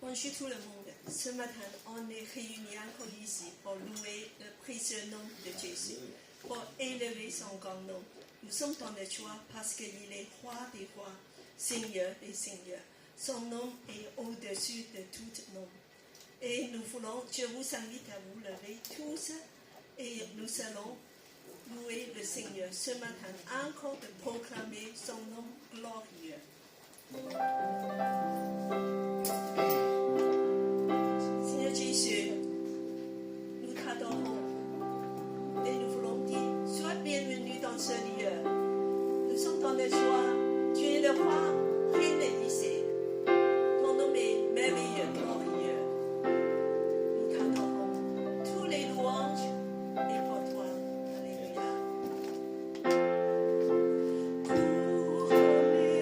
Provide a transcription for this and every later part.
Bonjour tout le monde. Ce matin, on est réunis encore ici pour louer le précieux nom de Jésus, pour élever son grand nom. Nous sommes dans la joie parce qu'il est roi des rois, Seigneur des seigneurs. Son nom est au-dessus de tout nom. Et je vous invite à vous lever tous et nous allons louer le Seigneur ce matin, encore de proclamer son nom glorieux. Seigneur Jésus, nous t'adorons et nous voulons dire, sois bienvenu dans ce lieu. Nous sommes dans la joie, tu es le roi, Reine des lycées. Ton nom est merveilleux, glorieux. Nous t'adorons. Tous les louanges et pour toi. Alléluia. Couronné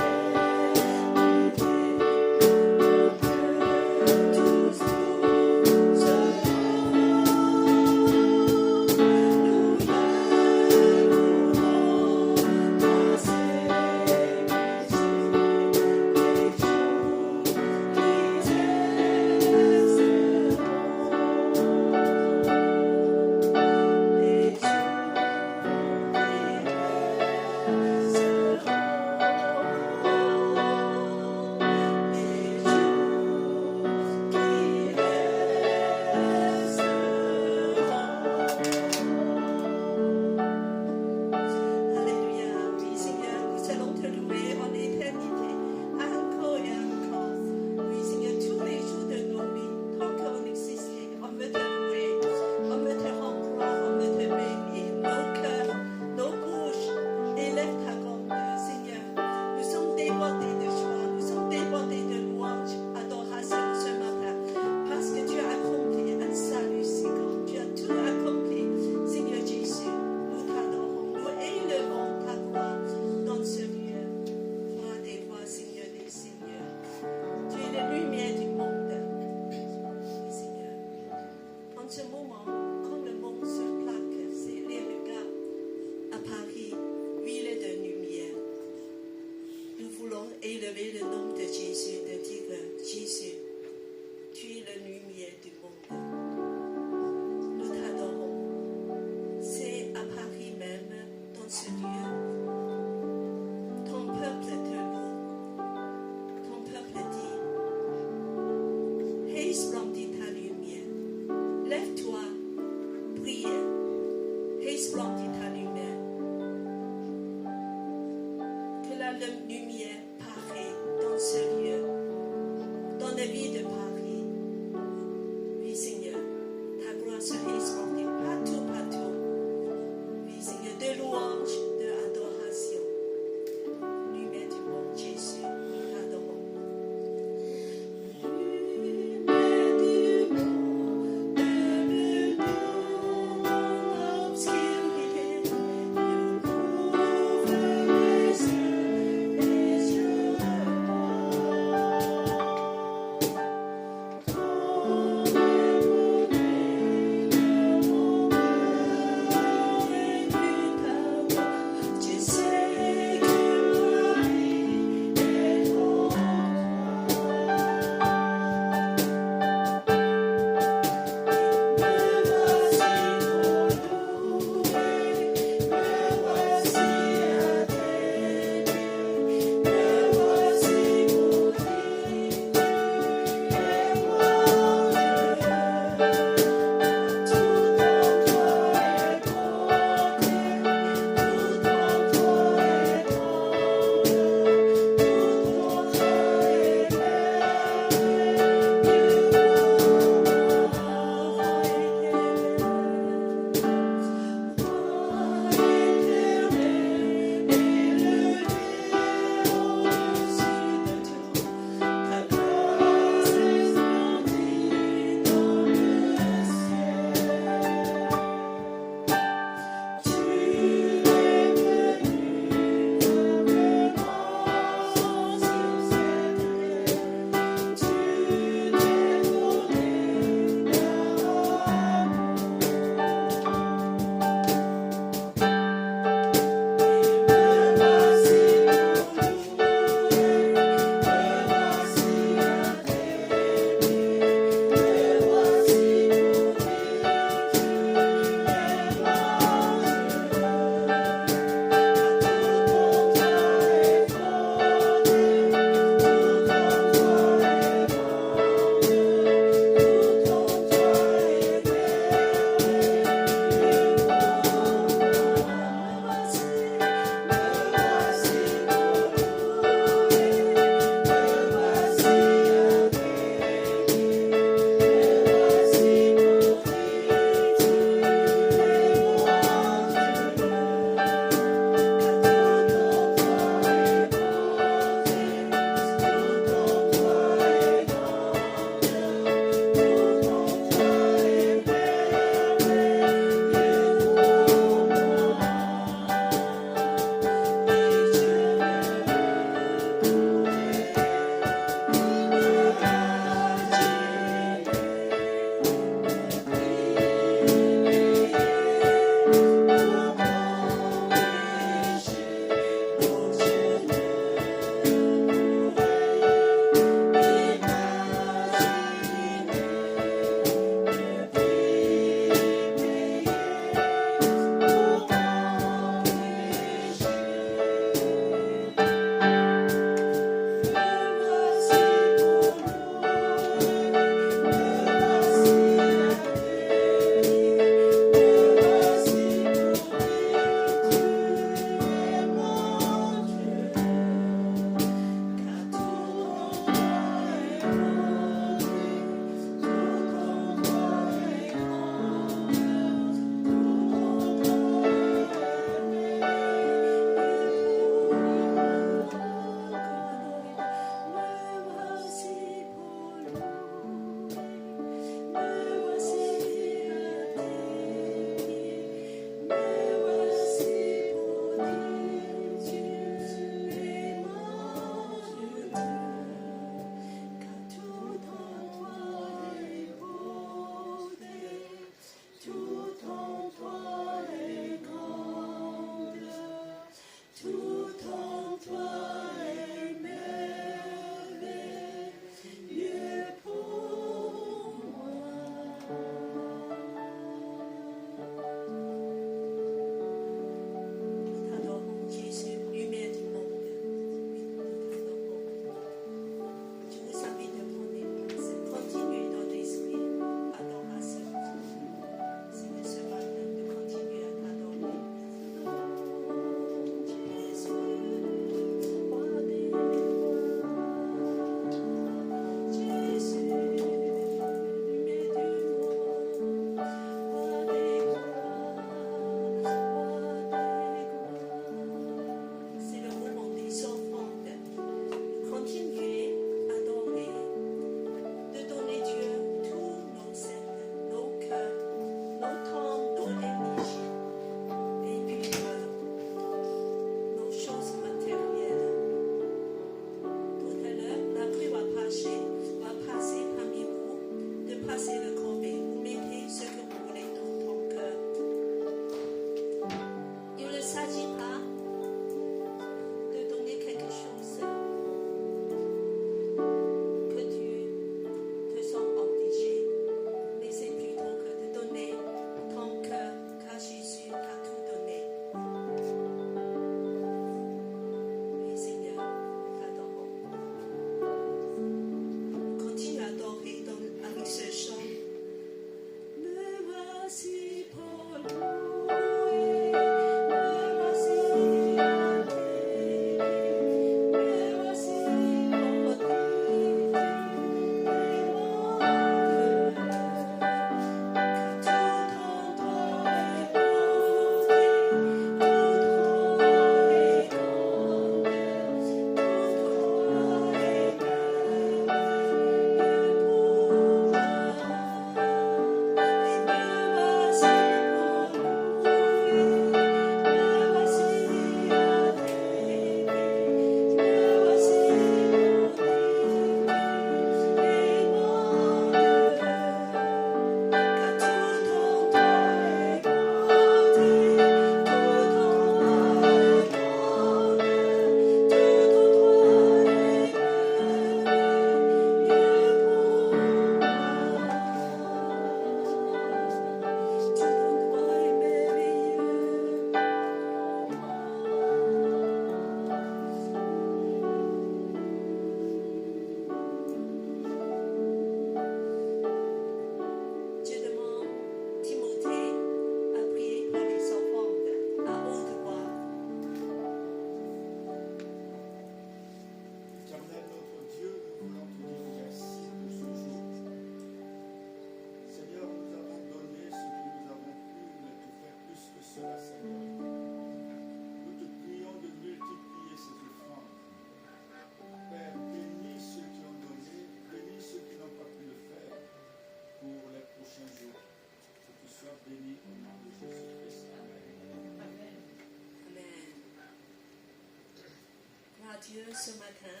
Dieu ce matin.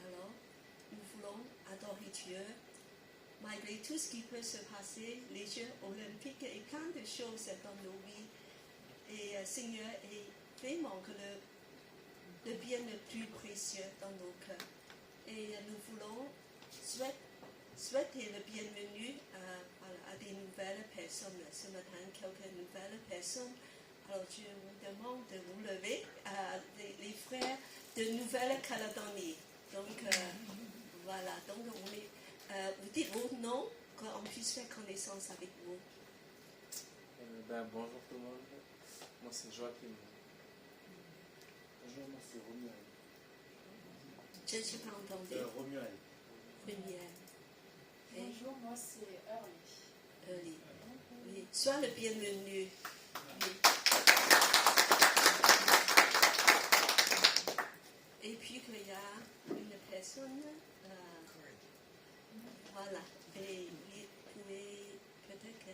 Alors, nous voulons adorer Dieu. Malgré tout ce qui peut se passer, les Jeux olympiques et plein de choses dans nos vies. Et Seigneur, et vraiment que le bien le plus précieux dans nos cœurs. Et nous voulons souhaiter le bienvenu à des nouvelles personnes. Ce matin, quelques nouvelles personnes. Alors, je vous demande de vous lever, les frères de Nouvelle-Calédonie. Donc, voilà. Donc, vous dites vos noms, qu'on puisse faire connaissance avec vous. Bonjour tout le monde. Moi, c'est Joachim. Bonjour, moi c'est Romuald. Je n'ai pas entendu. Romuald. Romuald. Bonjour, moi c'est Early. Oui. Sois le bienvenu. Oui. Et puis qu'il y a une personne, voilà, et vous pouvez peut-être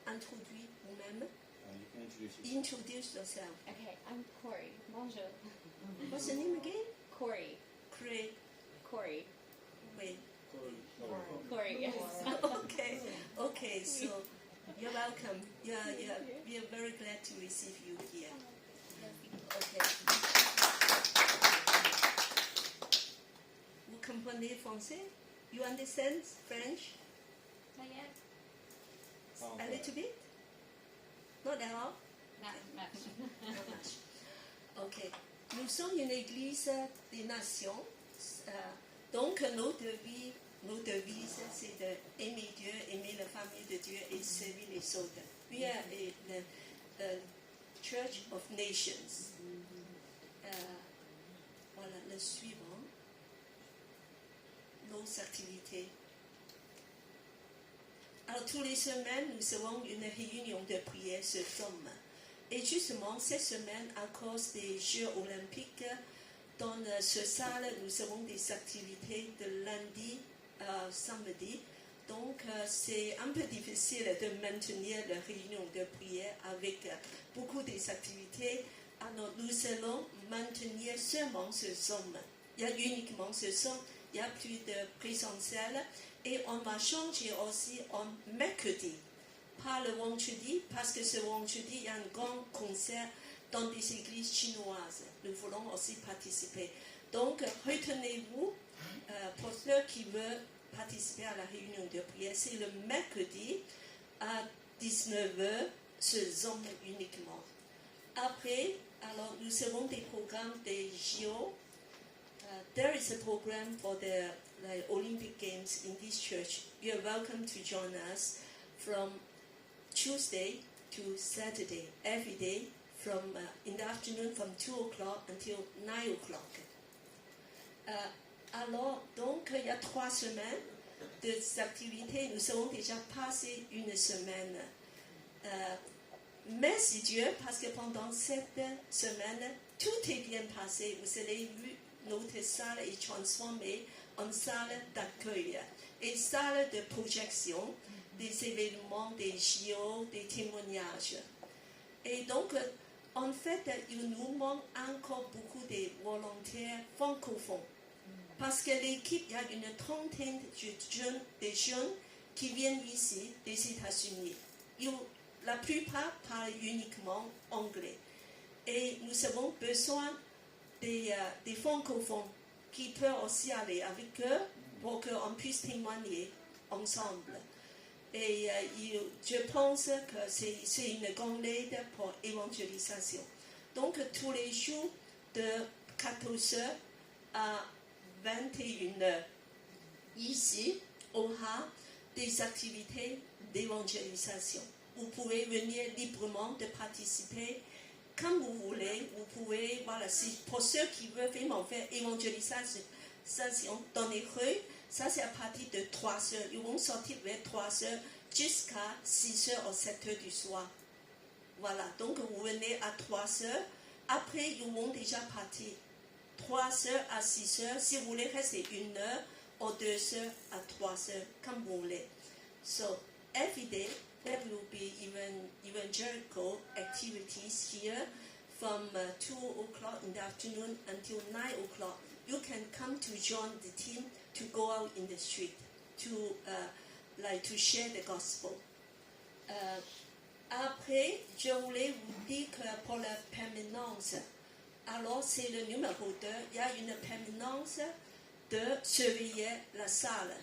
introduire vous-même. You can introduce yourself. Introduce yourself. Okay, I'm Corey. Bonjour. What's your name again? Corey. Craig. Corey. Wait. Corey, yes. Okay, so you're welcome. We are very glad to receive you here. Okay. Vous comprenez français? You understand French? Not yet. A little bit? Not at all? Not much. Not much. Ok. Nous sommes une église des nations. Donc, nos devises, c'est d'aimer Dieu, aimer la famille de Dieu et servir les autres. We are the Church of Nations. Voilà, le suivant. Nos activités. Alors, tous les semaines, nous avons une réunion de prière sur Somme. Et justement, cette semaine, à cause des Jeux olympiques, dans ce salle, nous avons des activités de lundi à samedi. Donc, c'est un peu difficile de maintenir la réunion de prière avec beaucoup des activités. Alors, nous allons maintenir seulement ce Zoom. Il y a uniquement ce Zoom. Il n'y a plus de présentiel. Et on va changer aussi en mercredi. Pas le vendredi, parce que ce vendredi, il y a un grand concert dans des églises chinoises. Nous voulons aussi participer. Donc, retenez-vous, pour ceux qui veulent participer à la réunion de prière, c'est le mercredi à 19h, ce Zoom uniquement. Après, alors, nous avons des programmes des JO. There is a program for the Olympic Games in this church. You are welcome to join us from Tuesday to Saturday, every day, from in the afternoon from 2 o'clock until 9 o'clock. Alors, donc, il y a 3 semaines d'activités. Nous avons déjà passé une semaine. Merci Dieu, parce que pendant cette semaine, tout est bien passé. Vous avez vu, notre salle est transformée en salle d'accueil et salle de projection des événements, des JO, des témoignages. Et donc, en fait, il nous manque encore beaucoup de volontaires francophones. Parce que l'équipe, il y a une trentaine de jeunes qui viennent ici, des États-Unis. La plupart parlent uniquement anglais. Et nous avons besoin des francophones qui peuvent aussi aller avec eux pour qu'on puisse témoigner ensemble. Et je pense que c'est une grande aide pour l'évangélisation. Donc, tous les jours de 14h à 21h, ici, on a des activités d'évangélisation. Vous pouvez venir librement de participer comme vous voulez. Vous pouvez, voilà, pour ceux qui veulent vraiment faire évangélisation dans les rues, ça c'est à partir de 3h. Ils vont sortir vers 3h jusqu'à 6h ou 7h du soir. Voilà, donc vous venez à 3h. Après, ils vont déjà partir. 3h à 6h. Si vous voulez rester 1 heure ou 2 heures à 3 heures, comme vous voulez. So, every day, there will be evangelical activities here from 2 o'clock in the afternoon until 9 o'clock. You can come to join the team to go out in the street to share the gospel. Après, je voulais vous dire que pour la permanence, alors c'est le numéro 2, il y a une permanence de surveiller la salle.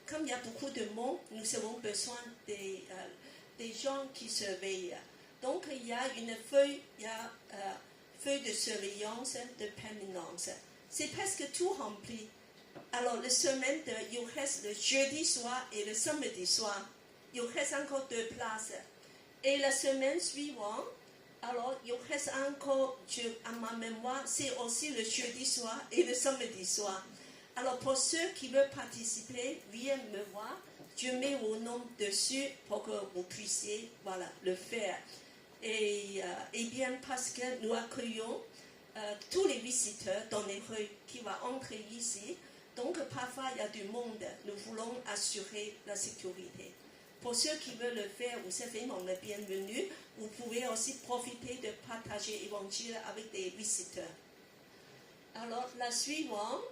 Comme il y a beaucoup de monde, nous avons besoin des gens qui surveillent. Donc il y a une feuille, feuille de surveillance de permanence. C'est presque tout rempli. Alors la semaine, il reste le jeudi soir et le samedi soir. Il reste encore 2 places. Et la semaine suivante, alors il reste encore, à ma mémoire, c'est aussi le jeudi soir et le samedi soir. Alors pour ceux qui veulent participer, viennent me voir. Je mets vos noms dessus pour que vous puissiez le faire. Et bien parce que nous accueillons tous les visiteurs dans les rues qui vont entrer ici. Donc parfois il y a du monde. Nous voulons assurer la sécurité. Pour ceux qui veulent le faire, vous êtes vraiment les bienvenus. Vous pouvez aussi profiter de partager l'évangile avec des visiteurs. Alors la suivante,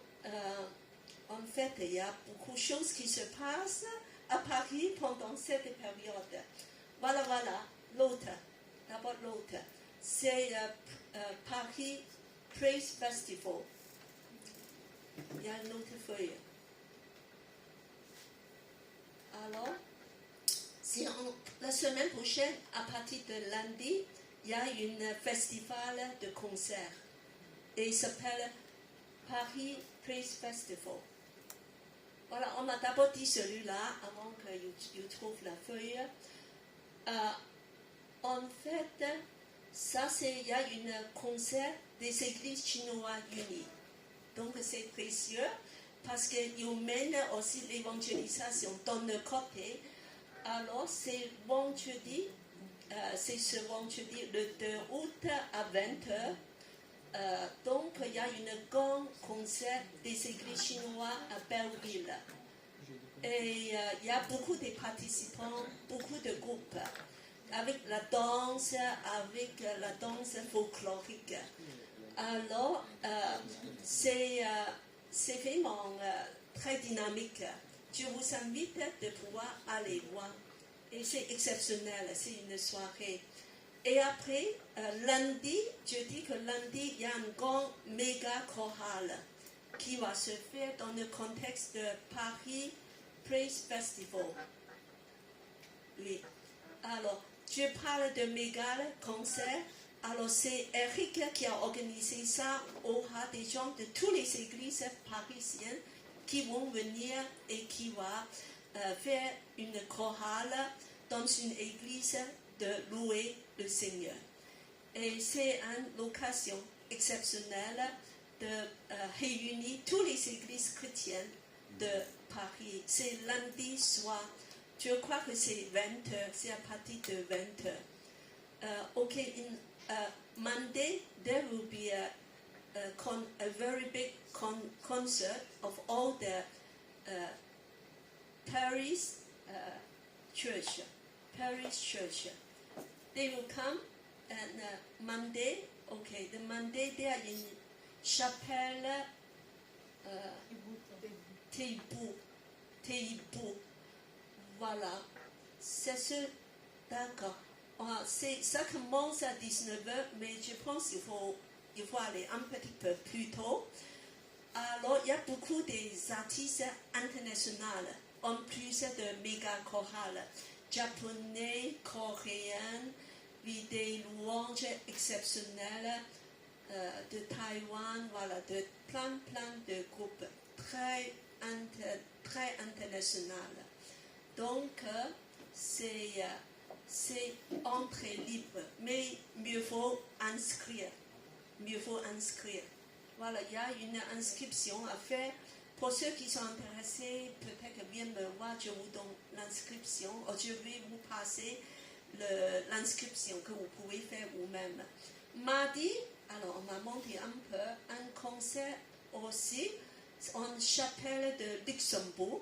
en fait, il y a beaucoup de choses qui se passent à Paris pendant cette période. Voilà, l'autre. D'abord l'autre. C'est Paris Praise Festival. Il y a une autre feuille. Alors, la semaine prochaine, à partir de lundi, il y a un festival de concerts. Et il s'appelle Paris Praise Festival. Voilà, on a d'abord dit celui-là avant qu'il trouve la feuille. En fait, il y a un concert des églises chinoises unies. Donc c'est précieux parce qu'ils mènent aussi l'évangélisation dans le côté. Alors c'est ce vendredi le 2 août à 20h. Donc il y a un grand concert des églises chinoises à Belleville. Et il y a beaucoup de participants, beaucoup de groupes, avec la danse folklorique. Alors c'est vraiment très dynamique. Je vous invite de pouvoir aller voir. Et c'est exceptionnel, c'est une soirée. Et après, lundi, je dis que lundi, il y a un grand méga chorale qui va se faire dans le contexte de Paris Praise Festival. Oui. Alors, je parle de méga concert. Alors, c'est Eric qui a organisé ça. Il y aura des gens de toutes les églises parisiennes qui vont venir et qui vont faire une chorale dans une église de louer le Seigneur. Et c'est une occasion exceptionnelle de réunir toutes les églises chrétiennes de Paris. C'est lundi soir. Je crois que c'est 20h. C'est à partir de 20h. Monday, there will be a very big concert of all the Paris church. They will come and Monday, the Monday they are in Chapelle Teibou. Voilà, c'est ce, d'accord. Ça commence à 19h, mais je pense qu'il faut aller un petit peu plus tôt. Alors, il y a beaucoup d'artistes internationaux, en plus de méga chorales, japonais, coréens, des louanges exceptionnelles de Taïwan, voilà, de plein de groupes très internationaux. Donc, c'est entrée libre, mais mieux faut inscrire. Voilà, il y a une inscription à faire. Pour ceux qui sont intéressés, peut-être viennent me voir, je vous donne l'inscription. Je vais vous passer l'inscription que vous pouvez faire vous-même. Mardi, alors on m'a montré un peu un concert aussi en chapelle de Luxembourg.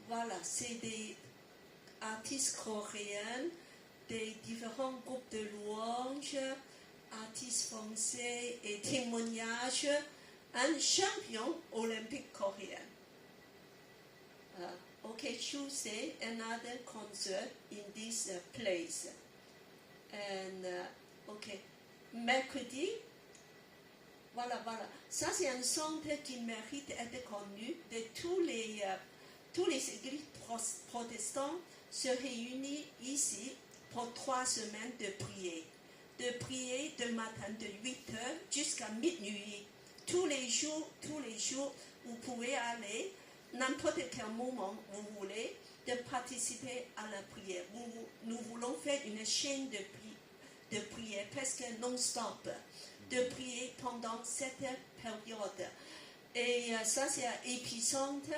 Voilà, c'est des artistes coréens des différents groupes de louanges, artistes français et témoignages, un champion olympique coréen. Okay, Tuesday, another concert in this place. And, okay, mercredi, voilà. Ça, c'est un centre qui mérite d'être connu de tous les églises protestants se réunissent ici pour 3 semaines de prier. De prier de matin de 8h jusqu'à minuit. Tous les jours, vous pouvez aller, n'importe quel moment vous voulez, de participer à la prière. Nous voulons faire une chaîne de prière presque non-stop, de prier pendant cette période. Et ça, c'est à Épicentre.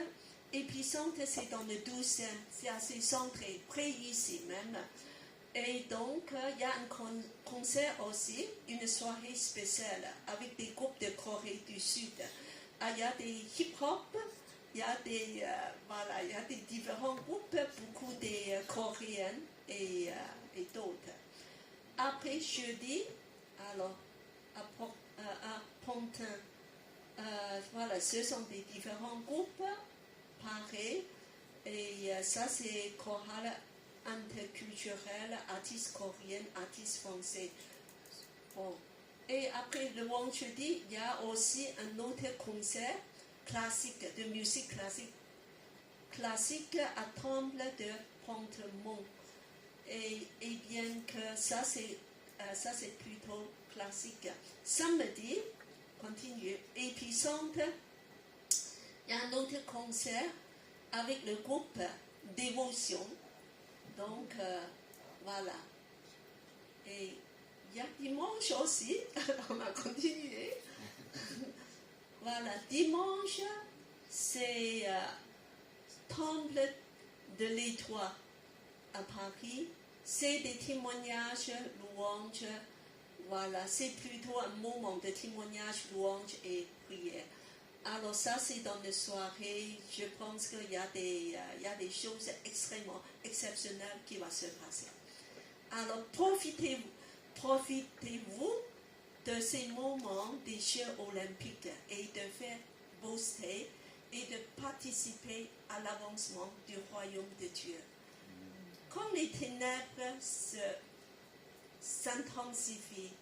Épicentre, c'est dans le 12e, c'est assez centré, près ici même. Et donc, il y a un concert aussi, une soirée spéciale avec des groupes de Corée du Sud. Il y a des hip-hop, il y a des différents groupes, beaucoup des Coréens et d'autres. Après jeudi, alors, à Pontin, voilà, ce sont des différents groupes, pareil, et ça c'est chorale interculturel, artistes coréens, artistes français. Bon. Et après le vendredi, il y a aussi un autre concert classique, de musique classique à Temple de Pontemont. Et bien que ça c'est plutôt classique. Samedi, continue, Épicentre, il y a un autre concert avec le groupe Dévotion. Donc, voilà. Et il y a dimanche aussi, on va continuer. Voilà, dimanche, c'est Temple de l'Étoile à Paris. C'est des témoignages, louanges. Voilà, c'est plutôt un moment de témoignage, louange et prière. Alors ça, c'est dans les soirées. Je pense qu'il y a des choses extrêmement exceptionnelles qui vont se passer. Alors profitez-vous de ces moments des Jeux olympiques et de faire booster et de participer à l'avancement du royaume de Dieu. Quand les ténèbres s'intensifient,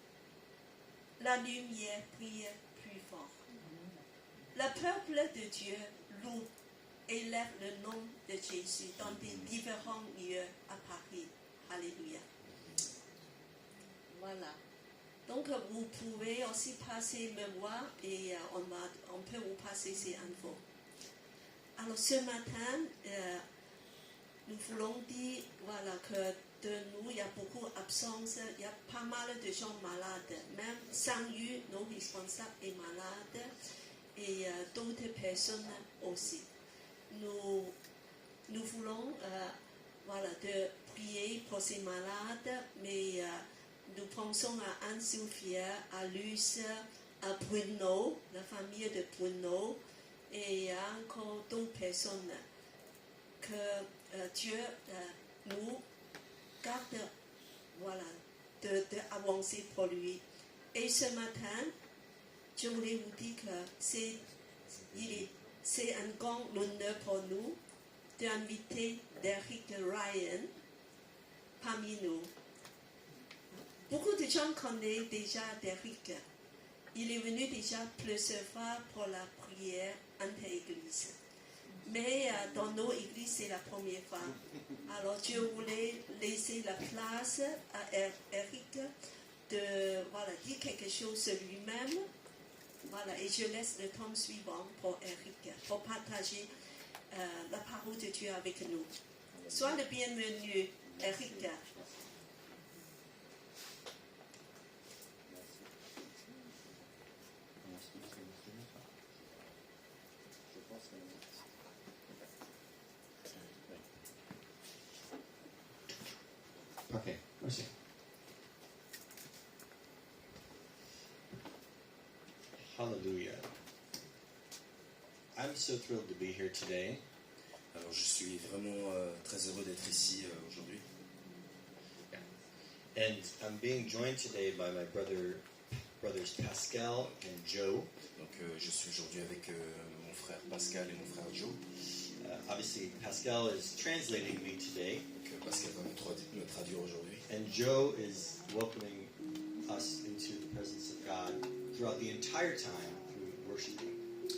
la lumière brille plus fort. Le peuple de Dieu loue et élève le nom de Jésus dans des différents lieux à Paris. Alléluia. Voilà. Donc vous pouvez aussi passer me voir et on peut vous passer ces infos. Alors ce matin, nous voulons dire voilà, que de nous, il y a beaucoup d'absence, il y a pas mal de gens malades. Même Sang-Yu, nos responsables, est malade. Et d'autres personnes aussi. Nous voulons de prier pour ces malades, mais nous pensons à Anne-Sophia, à Luce, à Bruno, la famille de Bruno, et à encore d'autres personnes. Que Dieu nous garde d'avancer pour lui. Et ce matin, je voulais vous dire que c'est un grand honneur pour nous d'inviter Derek Ryan parmi nous. Beaucoup de gens connaissent déjà Derek. Il est venu déjà plusieurs fois pour la prière inter-église. Mais dans nos églises, c'est la première fois. Alors, je voulais laisser la place à Eric de dire quelque chose sur lui-même. Voilà, et je laisse le temps suivant pour Eric, pour partager la parole de Dieu avec nous. Sois le bienvenu, Eric. Okay, merci. Hallelujah. I'm so thrilled to be here today. Alors je suis vraiment très heureux d'être ici aujourd'hui. And I'm being joined today by my brothers Pascal and Joe. Donc je suis aujourd'hui avec mon frère Pascal et mon frère Joe. Obviously, Pascal is translating me today, Donc Pascal va me traduire aujourd'hui. and Joe is welcoming us into the presence of God throughout the entire time through worshiping.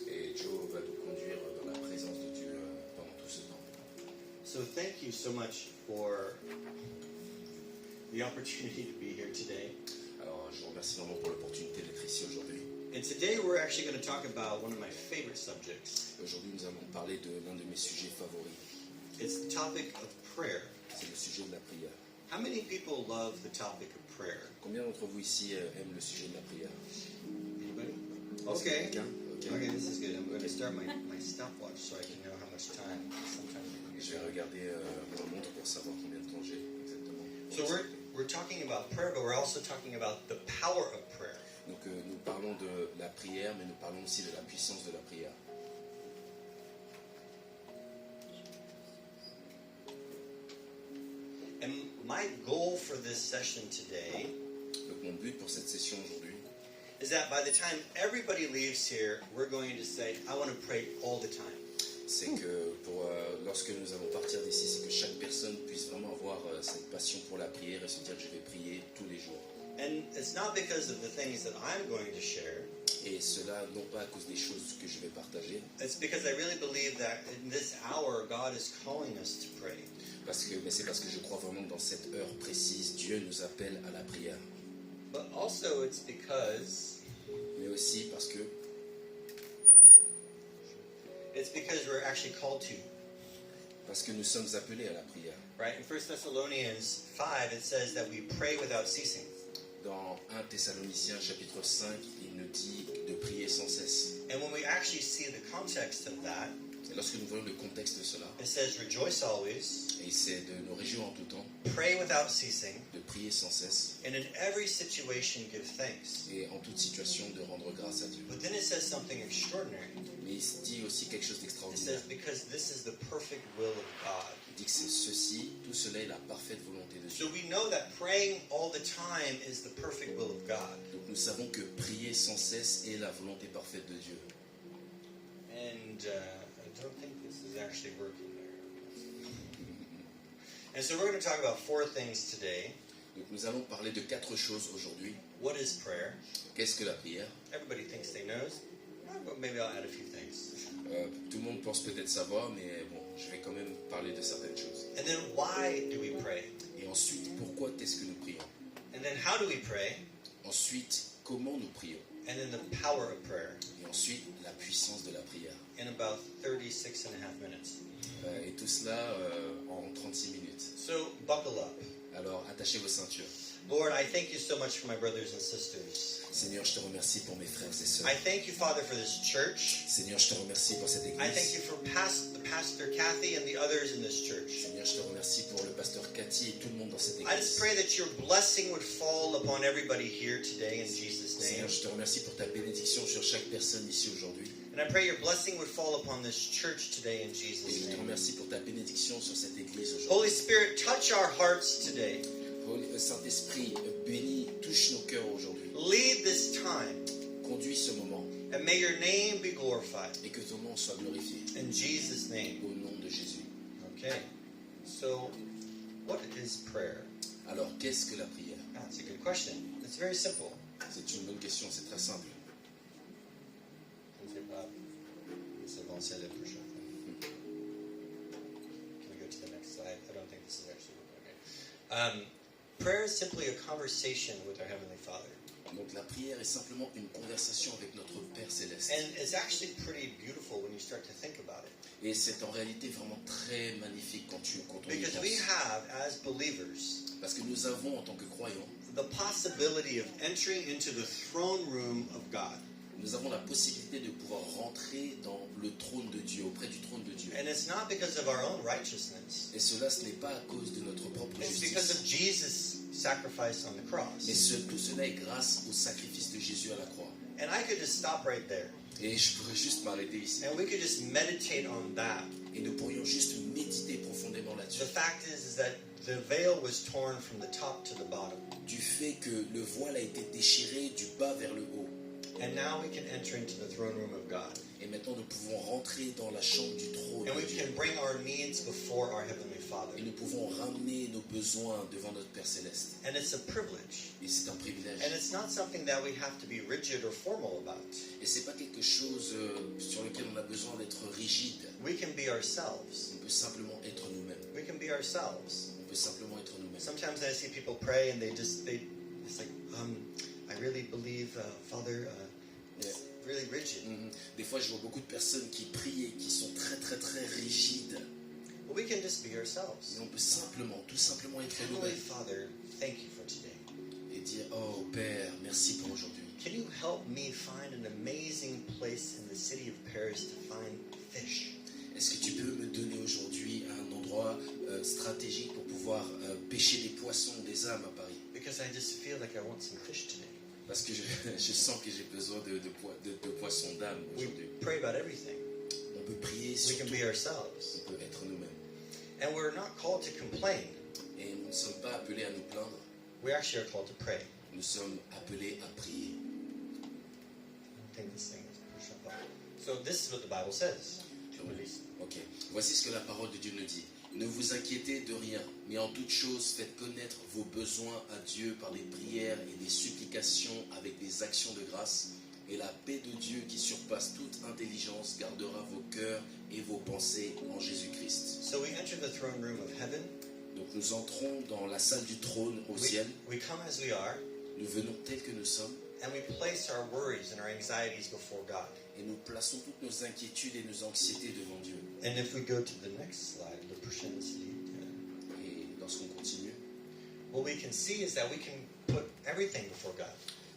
Et Joe va nous conduire dans la présence de Dieu pendant tout ce temps. So thank you so much for the opportunity to be here today. Alors je vous remercie vraiment pour l'opportunité d'être ici aujourd'hui. And today we're actually going to talk about one of my favorite subjects. Aujourd'hui nous allons parler de l'un de mes sujets favoris. It's the topic of prayer. C'est le sujet de la prière. How many people love the topic of prayer? Combien d'entre vous ici aiment le sujet de la prière? Anybody? Est-ce que Okay. quelqu'un? Ok. Okay, this is good. I'm going to start my stopwatch so I can know how much time. Sometimes Et je vais regarder mon montre pour savoir combien de temps j'ai exactement. So we're talking about prayer, but we're also talking about the power of prayer. Donc nous parlons de la prière, mais nous parlons aussi de la puissance de la prière. And my goal for this session today Donc mon but pour cette session aujourd'hui, is that by the time everybody leaves here, we're going to say, I want to pray all the time. c'est que lorsque nous allons partir d'ici, c'est que chaque personne puisse vraiment avoir cette passion pour la prière et se dire je vais prier tous les jours. And it's not because of the things that I'm going to share. Et cela non pas à cause des choses que je vais partager, It's because I really believe that in this hour, God is calling us to pray. mais c'est parce que je crois vraiment que dans cette heure précise, Dieu nous appelle à la prière. But also it's because Mais aussi parce que we're actually called to. nous sommes appelés à la prière. Right? In 1 Thessalonians 5, it says that we pray without ceasing. Dans 1 Thessaloniciens chapitre 5, il nous dit de prier sans cesse. And when we actually see the context of that, Et lorsque nous voyons le contexte de cela, it says rejoice always, et c'est de nous réjouir en tout temps, pray without ceasing, de prier sans cesse, and in every situation give thanks. et en toute situation de rendre grâce à Dieu. But then it says something extraordinary. Mais il dit aussi quelque chose It d'extraordinaire. says, because this is the perfect will of God. Il dit que c'est ceci, tout cela est la parfaite volonté de Dieu. So we know that praying all the time is the perfect will of God. Donc nous savons que prier sans cesse est la volonté parfaite de Dieu. And I don't think this is actually working there. And so we're going to talk about four things today. Donc nous allons parler de 4 choses aujourd'hui. What is prayer? Qu'est-ce que la prière? Everybody thinks they knows. But maybe I'll add a few things. Tout le monde pense peut-être savoir, mais bon, je vais quand même parler de certaines choses. And then why do we pray? Et ensuite, pourquoi est-ce que nous prions? And then how do we pray? Ensuite, comment nous prions? And then the power of prayer Et ensuite, la puissance de la prière. in about 36 and a half minutes. Et tout cela en 36 minutes. So buckle up. Alors, attachez vos ceintures. Lord, I thank you so much for my brothers and sisters. Seigneur, je te remercie pour mes frères et sœurs. I thank you, Father, for this church. Seigneur, je te remercie pour cette I thank you église. for Pastor Kathy and the others in this church. Seigneur, je te remercie pour le pasteur Cathy et tout le monde dans cette I just église. pray that your blessing would fall upon everybody here today in Jesus' name. Seigneur, je te remercie pour ta bénédiction sur chaque personne ici aujourd'hui. And I pray your blessing would fall upon this church today in Et Jesus' je te name. remercie pour ta bénédiction sur cette église aujourd'hui. Holy Spirit, touch our hearts today. Saint-Esprit, bénis, touche nos cœurs aujourd'hui. Lead this time, Conduis ce moment and may your name be glorified. et que ton nom soit glorifié. In Jesus' name. Au nom de Jésus. Okay. So, what is prayer? Alors, qu'est-ce que la prière? That's a good question. It's very simple. C'est une bonne question, c'est très simple. Je ne sais pas. C'est bon, c'est la prochaine fois. Can we go to the next slide? I don't think this is actually okay. Prayer is simply a conversation with our Heavenly Father. Donc la prière est simplement une conversation avec notre Père Céleste. And it's actually pretty beautiful when you start to think about it. Et c'est en réalité vraiment très magnifique quand on y Because we pense. have, as believers, Parce que nous avons, en tant que croyants, the possibility of entering into the throne room of God. nous avons la possibilité de pouvoir rentrer dans le trône de Dieu, auprès du trône de Dieu. And it's not because of our own righteousness. Et cela, ce n'est pas à cause de notre propre It's because of justice. Jesus' sacrifice on the Mais cross. tout cela est grâce au sacrifice de Jésus à la croix. And I could just stop right there. Et je pourrais juste m'arrêter ici. And we could just meditate on that. Et nous pourrions juste méditer profondément là-dessus. The fact is that the veil was torn from the top to the bottom. Du fait que le voile a été déchiré du bas vers le haut. And now we can enter into the throne room of God. Et maintenant nous pouvons rentrer dans la chambre du trône And de we Dieu. can bring our needs before our Heavenly Father. Et nous pouvons ramener nos besoins devant notre Père Céleste. And it's a privilege. Et c'est un privilège. And it's not something that we have to be rigid or formal about. Et c'est pas quelque chose sur lequel on a besoin d'être rigide. We can be ourselves. On peut simplement être nous-mêmes. We can be ourselves. On peut simplement être nous-mêmes. Sometimes I see people pray and it's like, I really believe, Father, it's really rigid. Des fois, je vois beaucoup de personnes qui prient et qui sont très très très rigides. But we can just be ourselves. Et on peut simplement, tout simplement être Heavenly nous-mêmes Father, thank you for today. et dire « Oh Père, merci pour aujourd'hui. Can you help me find an amazing place in the city of Paris to find fish? Est-ce que tu peux me donner aujourd'hui un endroit stratégique pour pouvoir pêcher des poissons, des âmes à Paris? Because I just feel like I want some fish today. Parce que je sens que j'ai besoin de poissons d'âme We aujourd'hui. pray about everything. On peut prier We sur can tout. be ourselves. On peut être nous-mêmes. And we're not called to complain. Et nous ne sommes pas appelés à nous plaindre. We actually are called to pray. Nous sommes appelés à prier. I think this thing is pushed up. So this is what the Bible says. Ok. Voici ce que la parole de Dieu nous dit. Ne vous inquiétez de rien, mais en toute chose faites connaître vos besoins à Dieu par des prières et des supplications avec des actions de grâce. Et la paix de Dieu qui surpasse toute intelligence gardera vos cœurs et vos pensées en Jésus-Christ. So we enter the throne room of heaven. Donc nous entrons dans la salle du trône au ciel. We come as we are, Nous venons tels que nous sommes and we place our worries and our anxieties before God. et nous plaçons toutes nos inquiétudes et nos anxiétés devant Dieu. And if we go to the next slide, the prochaine slide, Et lorsqu'on continue, what we can see is that we can put everything before God.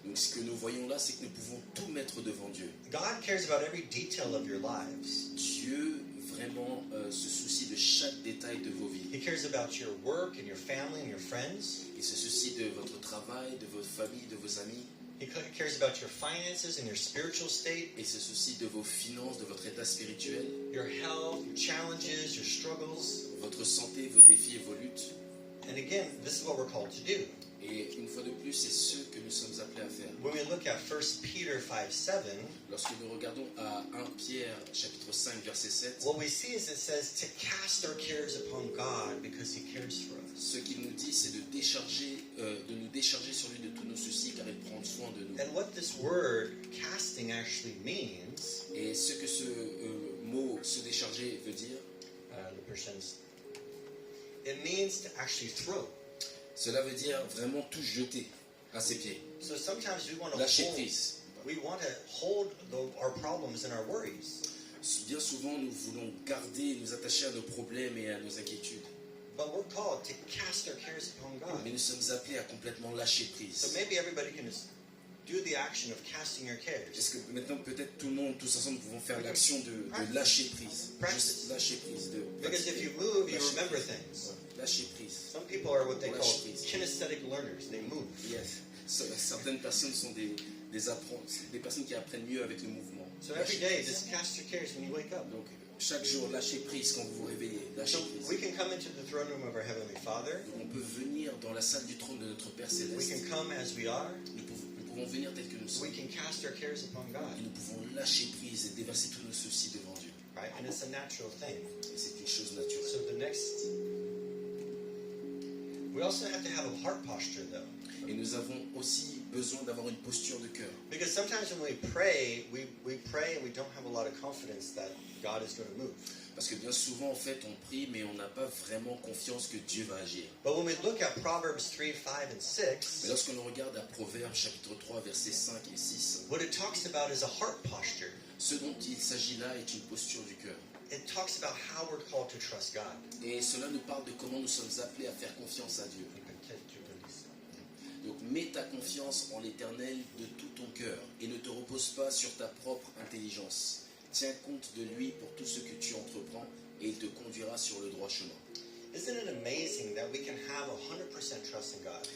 donc ce que nous voyons là, c'est que nous pouvons tout mettre devant Dieu. God cares about every detail of your lives. Dieu vraiment se soucie de chaque détail de vos vies. He cares about your work and your family and your friends. Il se soucie de votre travail, de votre famille, de vos amis. He cares about your finances and your spiritual state, Il se soucie de vos finances, de votre état spirituel, your health, your challenges, your struggles. votre santé, vos défis et vos luttes. And again, this is what we're called to do. Et une fois de plus, c'est ce que nous sommes appelés à faire. When we look at 1 Peter 5:7, Lorsque nous regardons à 1 Pierre chapitre 5 verset 7, what we see is it says to cast our cares upon God because He cares for us. ce qu'il nous dit, c'est de nous décharger sur lui de tous nos soucis, car il prend soin de nous. And what this word casting actually means, Et ce que ce mot se décharger veut dire, it means to actually throw. cela veut dire vraiment tout jeter à ses pieds. So sometimes we want to Lâcher hold, prise. our problems and our worries. Bien souvent, nous voulons garder, nous attacher à nos problèmes et à nos inquiétudes. But we're called to cast our cares upon God. Mais nous sommes appelés à complètement lâcher So prise. maybe everybody can just do the action of casting your cares. Est-ce que maintenant, peut-être tout le monde, tous ensemble, pouvons faire l'action de lâcher prise. Juste lâcher prise. Because if you move, you remember things. Lâcher prise. Some people are what they call Lâcher prise. kinesthetic learners. They move. Yes. Certaines personnes sont des personnes qui apprennent mieux avec le mouvement. So every Lâcher day, prise. just cast your cares when you wake up. Donc, chaque jour, lâchez prise quand vous vous réveillez. Lâchez So prise. we can come into the throne room of our Heavenly Father. Donc, on peut venir dans la salle du trône de notre Père We Céleste. can come as we are. Nous pouvons venir tels que nous sommes. We can cast our cares upon God. Et nous pouvons lâcher prise et déverser tous nos soucis devant Dieu. Right? And it's a natural thing. Et c'est une chose naturelle. So the next... We also have to have a heart posture, though. Et nous avons aussi besoin d'avoir une posture de cœur. Because sometimes when we pray and we don't have a lot of confidence that God is going to move. Parce que bien souvent, en fait, on prie, mais on n'a pas vraiment confiance que Dieu va agir. But when we look at Proverbs 3, 5, and Mais 6, lorsque l'on regarde à Proverbes chapitre 3, versets 5 et 6, what it talks about is a heart posture. ce dont il s'agit là est une posture du cœur. It talks about how we're called to trust God. Et cela nous parle de comment nous sommes appelés à faire confiance à Dieu. Donc mets ta confiance en l'Éternel de tout ton cœur et ne te repose pas sur ta propre intelligence. Tiens compte de lui pour tout ce que tu entreprends et il te conduira sur le droit chemin. Isn't it amazing that we can have 100% trust in God?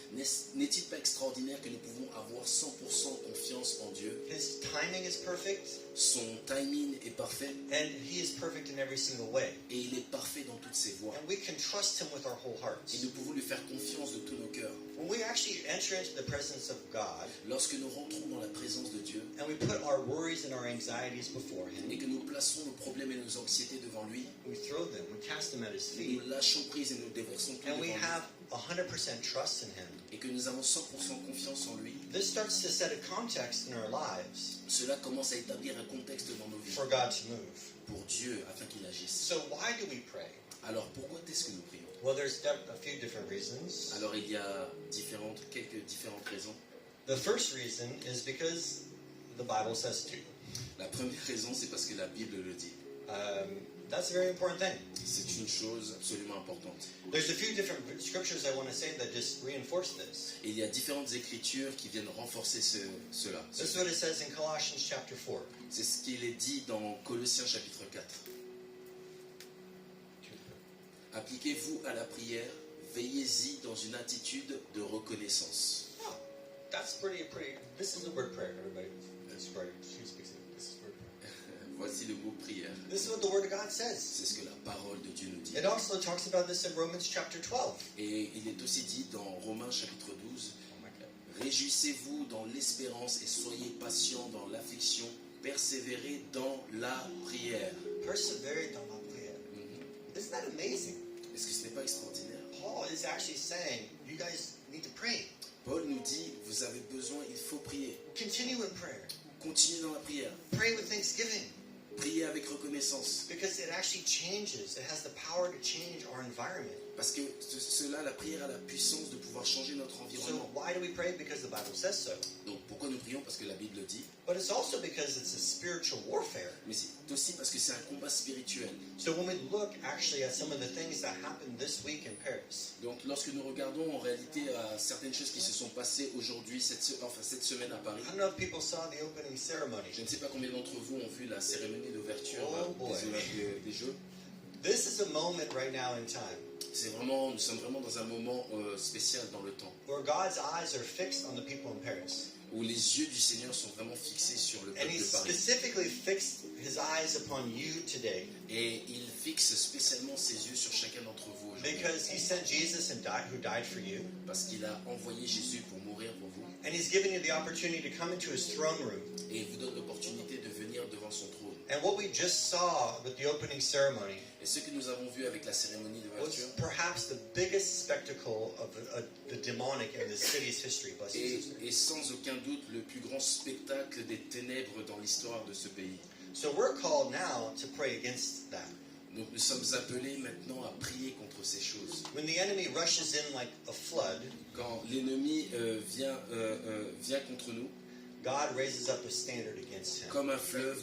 N'est-il pas extraordinaire que nous pouvons avoir 100% confiance en Dieu? His timing is perfect, Son timing est parfait and He is perfect in every single way. et il est parfait dans toutes ses voies. And we can trust Him with our whole Et hearts. nous pouvons lui faire confiance de tous nos cœurs. When we actually enter into the presence of God, Lorsque nous rentrons dans la présence de Dieu and we put our worries and our anxieties before et Him, que nous plaçons nos problèmes et nos anxiétés devant lui, we throw them, we cast them at His feet, nous lâchons prise et nous déversons tout and devant we lui, have 100% trust in Him. et que nous avons 100% confiance en lui, This starts to set a context in our lives cela commence à établir un contexte dans nos vies for God to move. pour Dieu afin qu'il agisse. So why do we pray? Alors pourquoi est-ce que nous prions? Well, there's a few different reasons. Alors il y a quelques différentes raisons. The first reason is because the Bible says to. La première raison, c'est parce que la Bible le dit. That's a very important thing. C'est une chose absolument importante. There's a few different scriptures I want to say that just reinforce this. Et il y a différentes écritures qui viennent renforcer cela. This is what it says in Colossians chapter 4. C'est ce qu'il est dit dans Colossiens chapitre 4. Appliquez-vous à la prière, veillez-y dans une attitude de reconnaissance. Oh, that's pretty. This is the word prayer, everybody. This is word. She speaks it. This is word prayer. Voici le mot prière. This is what the Word of God says. C'est ce que la parole de Dieu nous dit. It also talks about this in Romans chapter 12. Et il est aussi dit dans Romains chapitre 12, réjouissez-vous dans l'espérance et soyez patients dans l'affliction, persévérez dans la prière. Persevere dans la prière. Isn't that amazing? Est-ce que ce n'est pas extraordinaire? Paul is actually saying, you guys need to pray. Paul nous dit, vous avez besoin, il faut prier. Continue in prayer. Continuez dans la prière. Pray with thanksgiving. Priez avec reconnaissance. Because it actually changes. It has the power to change our environment. Parce que cela, la prière a la puissance de pouvoir changer notre So environnement. why do we pray? Because the Bible says so. Donc pourquoi nous prions? Parce que la Bible le dit. But it's also because it's a spiritual warfare. Mais c'est aussi parce que c'est un combat spirituel. So when we look actually at some of the things that happened this week in Paris, Donc lorsque nous regardons en réalité à certaines choses qui se sont passées aujourd'hui, cette semaine à Paris, I don't know if people saw the opening ceremony. je ne sais pas combien d'entre vous ont vu la cérémonie d'ouverture Oh boy. des Jeux. This is a moment right now in time Nous sommes vraiment dans un moment spécial dans le temps, where God's eyes are fixed on the people in Paris. où les yeux du Seigneur sont vraiment fixés sur le And peuple He de Paris. specifically fixed His eyes upon you today Et il fixe spécialement ses yeux sur chacun d'entre vous aujourd'hui, because He sent Jesus and died, who died for you. parce qu'il a envoyé Jésus pour mourir pour vous, And He's given you the opportunity to come into His throne room. et il vous donne l'opportunité de venir devant son trône. And what we just saw with the opening ceremony Et ce que nous avons vu avec la cérémonie was d'ouverture, perhaps the biggest spectacle of the demonic in the city's history. Bless you, sister. et sans aucun doute le plus grand spectacle des ténèbres dans l'histoire de ce pays. So we're called now to pray against that. Donc nous sommes appelés maintenant à prier contre ces choses. When the enemy rushes in like a flood, Quand l'ennemi vient contre nous, God raises up a standard against him. comme un fleuve,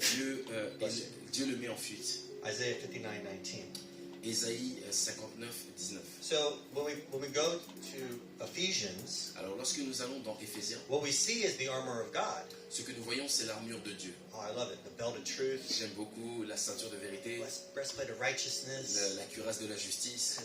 Dieu le met en fuite. Isaiah 59:19. Ésaïe 59, 19. So when we go to Ephesians, Alors lorsque nous allons dans Éphésiens, what we see is the armor of God. ce que nous voyons c'est l'armure de Dieu. Oh, I love it. The belt of truth, J'aime beaucoup la ceinture de vérité, breastplate of righteousness, la cuirasse de la justice,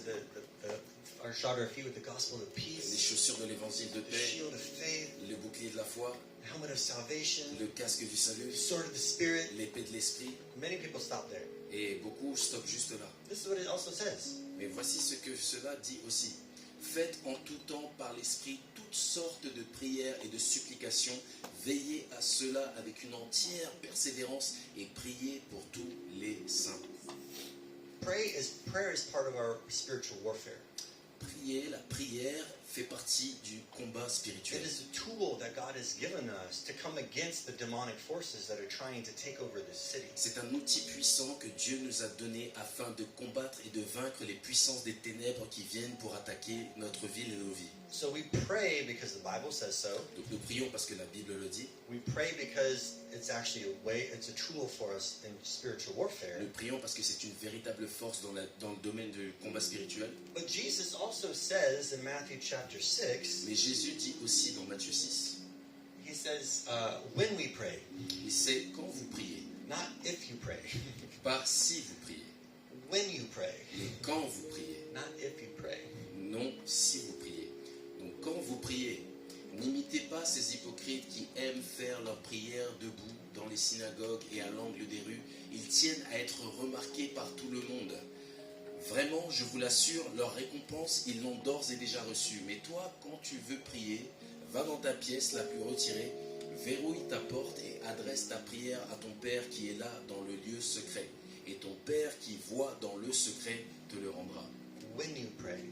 our shod our feet with the gospel of les peace, chaussures de l'évangile de the paix, shield of faith, le bouclier de la foi, the helmet of salvation, le casque du salut, the sword of the Spirit. l'épée de l'esprit, Many people stop there. et beaucoup stoppent juste là. This is what it also says. Mais voici ce que cela dit aussi. Faites en tout temps par l'Esprit toutes sortes de prières et de supplications. Veillez à cela avec une entière persévérance et priez pour tous les saints. Prayer is part of our spiritual warfare. Prier, la prière fait partie du combat It spirituel. is a tool that God has given us to come against the demonic forces that are trying to take over this city. C'est un outil puissant que Dieu nous a donné afin de combattre et de vaincre les puissances des ténèbres qui viennent pour attaquer notre ville et nos vies. So we pray because the Bible says so. Donc nous prions parce que la Bible le dit. We pray because it's actually it's a tool for us in spiritual warfare. Nous prions parce que c'est une véritable force dans le domaine du combat spirituel. But Jesus also says in Matthew chapter 6, Mais Jésus dit aussi dans Matthieu 6, He says, when we pray, et c'est quand vous priez, not if you pray. pas si vous priez, When you pray, mais quand vous priez, not if you pray. Non, si vous priez. Donc quand vous priez, n'imitez pas ces hypocrites qui aiment faire leurs prières debout dans les synagogues et à l'angle des rues. Ils tiennent à être remarqués par tout le monde. Vraiment, je vous l'assure, leur récompense, ils l'ont d'ores et déjà reçue. Mais toi, quand tu veux prier, va dans ta pièce la plus retirée, verrouille ta porte et adresse ta prière à ton Père qui est là dans le lieu secret. Et ton Père qui voit dans le secret te le rendra. When you pray.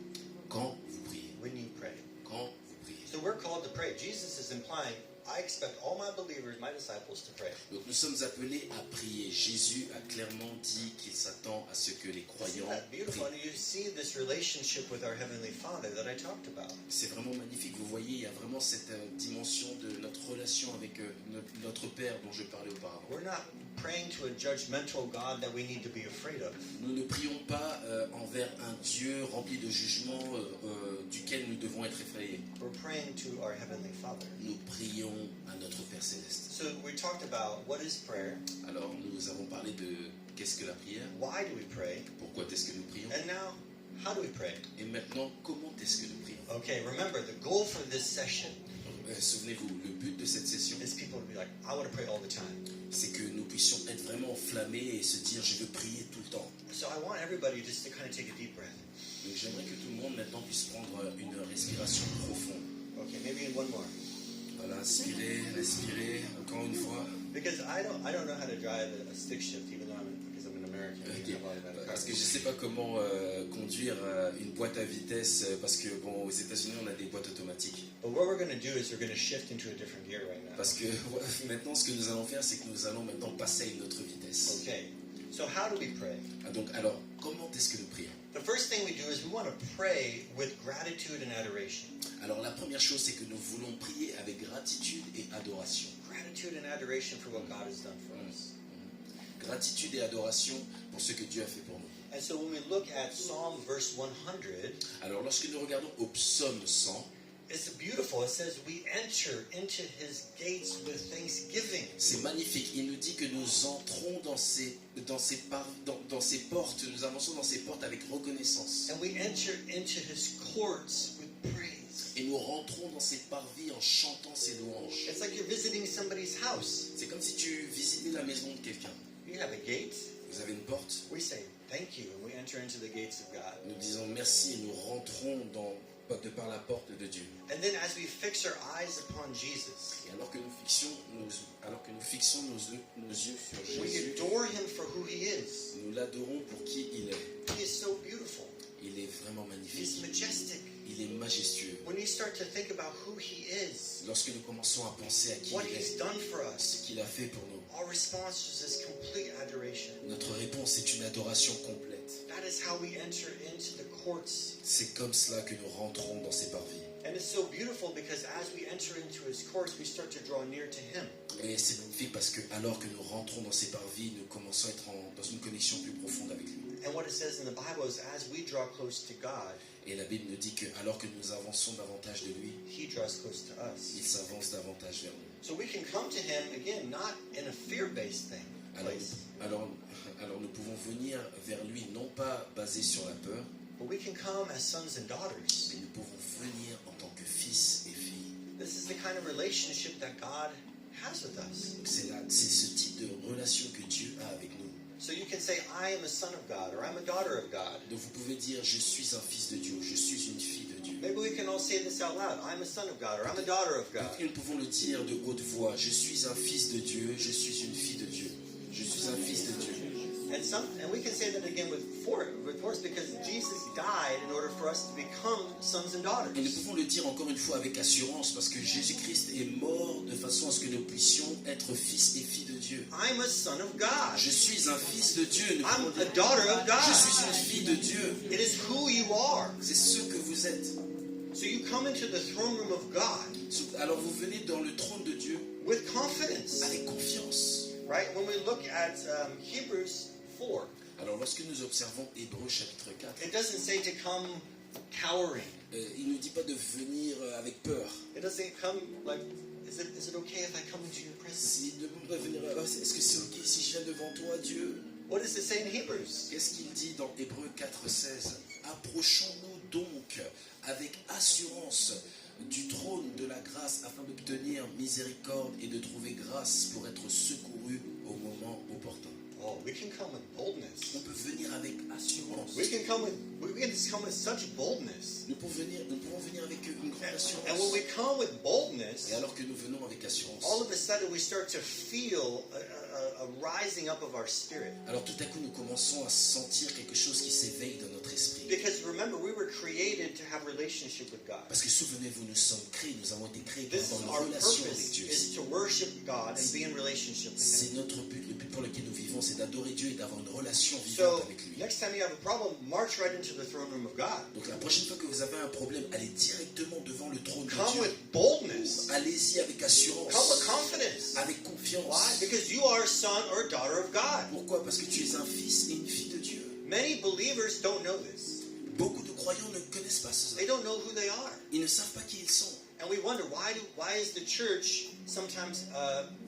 Quand vous priez. When you pray. Quand vous priez. So we're called to pray. Jesus is implying, I expect all my believers, my disciples, to pray. Donc nous sommes appelés à prier. Jésus a clairement dit qu'il s'attend à ce que les Isn't croyants that beautiful? prient. And you see this relationship with our Heavenly Father that I talked about. C'est vraiment magnifique. Vous voyez, il y a vraiment cette dimension de notre relation avec notre Père dont je parlais auparavant. We're not praying to a judgmental God that we need to be afraid of. Nous ne prions pas envers un Dieu rempli de jugement duquel nous devons être effrayés. We're praying to our Heavenly Father. Nous prions à notre Père Céleste. So we talked about what is prayer, Alors nous avons parlé de qu'est-ce que la prière, why do we pray, pourquoi est-ce que nous prions, and now how do we pray? et maintenant comment est-ce que nous prions. Okay, remember the goal for this session Souvenez-vous, le but de cette session, is people to be like, I want to pray all the time. c'est que nous puissions être vraiment enflammés et se dire je veux prier tout le temps. So I want everybody just to kind of take a deep breath. Donc j'aimerais que tout le monde maintenant puisse prendre une respiration profonde. Okay, maybe one more. Voilà, inspirez, respirez, encore une fois. Because I don't know how to drive a stick shift, even though because I'm an American. I Ok. have all that Parce cars. que je ne sais pas comment conduire une boîte à vitesse, parce que bon, aux États-Unis on a des boîtes automatiques. But what we're going to do is we're going to shift into a different gear right now. Parce que maintenant ce que nous allons faire, c'est que nous allons maintenant passer à une autre vitesse. Okay. So how do we pray? Ah, donc alors, comment est-ce que nous prions? The first thing we do is we want to pray with gratitude and adoration. Alors la première chose, c'est que nous voulons prier avec gratitude et adoration. Gratitude and adoration for what God has done for us. Gratitude et adoration pour ce que Dieu a fait pour nous. And so when we look at Psalm verse 100, Alors lorsque nous regardons au psaume 100, it's beautiful. It says we enter into his gates with thanksgiving. c'est magnifique. Il nous dit que nous entrons dans ses portes, nous avançons dans ses portes avec reconnaissance. And we enter into his courts with praise. Et nous rentrons dans ses parvis en chantant ses louanges. It's like you're visiting somebody's house. C'est comme si tu visitais la maison de quelqu'un. You have a gate. Vous avez une porte, We say thank you, and we enter into the gates of God. nous disons merci et nous rentrons de par la porte de Dieu. And then as we fix our eyes upon Jesus, Et alors que nous fixons nos yeux sur we Jésus, adore him for who he is. nous l'adorons pour qui il est. He is so beautiful. Il est vraiment He's magnifique. majestic. Il est majestueux. When you start to think about who he is, Lorsque nous commençons à penser à qui what il he's est, done for us, ce qu'il a fait pour nous, our response is this complete adoration. notre réponse est une adoration complète. That is how we enter into the courts. C'est comme cela que nous rentrons dans ses parvis. And it's so beautiful because as we enter into his courts, we start to draw near to him. Et c'est magnifique parce que alors que nous rentrons dans ses parvis, nous commençons à être dans une connexion plus profonde avec lui. And what it says in the Bible is as we draw close to God, Et la Bible nous dit que alors que nous avançons davantage de lui, he draws close to us. il s'avance davantage vers nous. So we can come to him, again, not in a fear-based thing. Alors nous pouvons venir vers lui non pas basé sur la peur, But we can come as sons and daughters. mais nous pouvons venir en tant que fils et filles. This is the kind of relationship that God has with us. C'est ce type de relation que Dieu a avec nous. So you can say, I am a son of God, or I'm a daughter of God. Donc vous pouvez dire je suis un fils de Dieu, je suis une fille de Dieu. Maybe we can all say this out loud. I'm a son of God, or I'm a daughter of God. Donc nous pouvons le dire de haute voix, je suis un fils de Dieu, je suis une fille de Dieu. Je suis un fils de Dieu. And we can say that again with force because Jesus died in order for us to become sons and daughters. Et nous pouvons le dire encore une fois avec assurance parce que Jésus-Christ est mort de façon à ce que nous puissions être fils et filles de Dieu. I'm a son of God. Je suis un fils de Dieu. Nous I'm pouvons a dire, daughter of je God. suis une fille de Dieu. It is who you are. C'est ce que vous êtes. So you come into the throne room of God Alors vous venez dans le trône de Dieu with confidence. avec confiance. Right? When we look at Hebrews 4, Alors lorsque nous observons Hébreux chapitre 4, it doesn't say to come cowering. il ne dit pas de venir avec peur. It doesn't come like, is it okay if I come into your presence? De ne pas venir, est-ce que c'est ok si je viens devant toi, Dieu? What does it say in Hebrews? Qu'est-ce qu'il dit dans Hébreux 4,16? Approchons-nous donc avec assurance du trône de la grâce afin d'obtenir miséricorde et de trouver grâce pour être secouru au moment opportun. Oh, we can come with boldness. On peut venir avec assurance. We can come with such boldness. Nous pouvons venir avec une grande assurance. And when we come with boldness, Et alors que nous venons avec assurance, all of a sudden we start to feel a rising up of our spirit. alors tout à coup nous commençons à sentir quelque chose qui s'éveille dans notre esprit. Because remember, we were created to have relationship with God. Parce que souvenez-vous, nous sommes créés, nous avons été créés pour This is avoir our une relation avec purpose, Dieu. is to worship God and be in relationship with Him. C'est notre but, le but pour lequel nous vivons, c'est d'adorer Dieu et d'avoir une relation So, vivante avec lui. next time you have a problem, march right into the throne room of God. Donc la prochaine fois que vous avez un problème, allez directement devant le trône de Come Dieu. with boldness. Allez-y avec Come with assurance, confidence. avec Why? confiance. Because you are a son or a daughter of God. Pourquoi? Parce que tu es un fils et une fille de Dieu. Many believers don't know this. Beaucoup de croyants ne connaissent pas cela. They don't know who they are. Ils ne savent pas qui ils sont. And we wonder, why is the church sometimes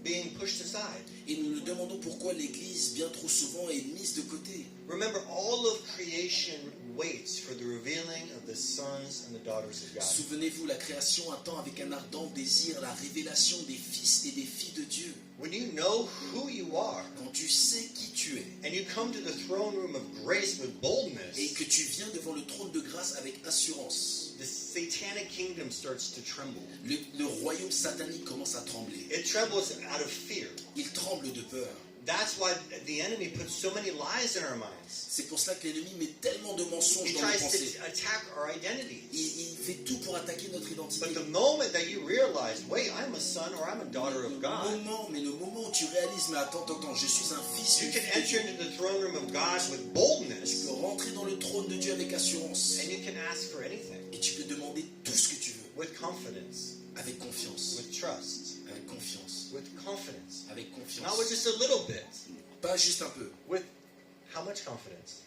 being pushed aside? Et nous nous demandons pourquoi l'Église, bien trop souvent, est mise de côté. Remember, all of creation waits for the revealing of the sons and the daughters of God. Souvenez-vous, la création attend avec un ardent désir la révélation des fils et des filles de Dieu. When you know who you are, Quand tu sais qui tu es and you come to the throne room of grace with boldness, et que tu viens devant le trône de grâce avec assurance, the satanic kingdom starts to tremble. le royaume satanique commence à trembler. It trembles out of fear. Il tremble de peur. That's why the enemy puts so many lies in our minds. C'est pour cela que l'ennemi met tellement de mensonges He dans nos tries pensées. to attack our identities. Il fait tout pour attaquer notre identité. But the moment that you realize, wait, I'm a son or I'm a daughter of God, Le moment où tu réalises, mais attends, je suis un fils. you une can fille de enter Dieu. into the throne room of God with Tu boldness, peux rentrer dans le trône de Dieu avec assurance. and you can ask for anything Et tu peux demander tout ce que tu veux. with confidence, Avec confiance. with trust, Avec confiance. with confidence. Avec Not with confiance. just a little bit, Pas juste un peu. with how much confidence?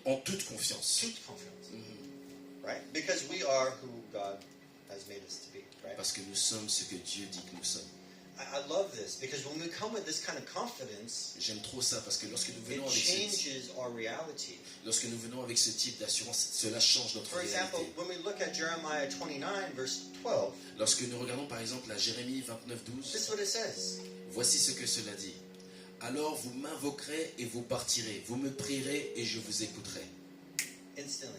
En toute confiance. Toute confidence, Mhm. right? Because we are who God has made us to be, right? Parce que nous sommes ce que Dieu dit que nous sommes. I love this because when we come with this kind of confidence, J'aime trop ça parce que lorsque nous it venons changes our reality. avec ce type d'assurance, cela change notre For example, réalité. when we look at Jeremiah 29, verse 12, Lorsque nous regardons par exemple la Jérémie 29, this 12, is what it says. voici ce que cela dit. Alors vous m'invoquerez et vous partirez. Vous me prierez et je vous écouterai. Instantly.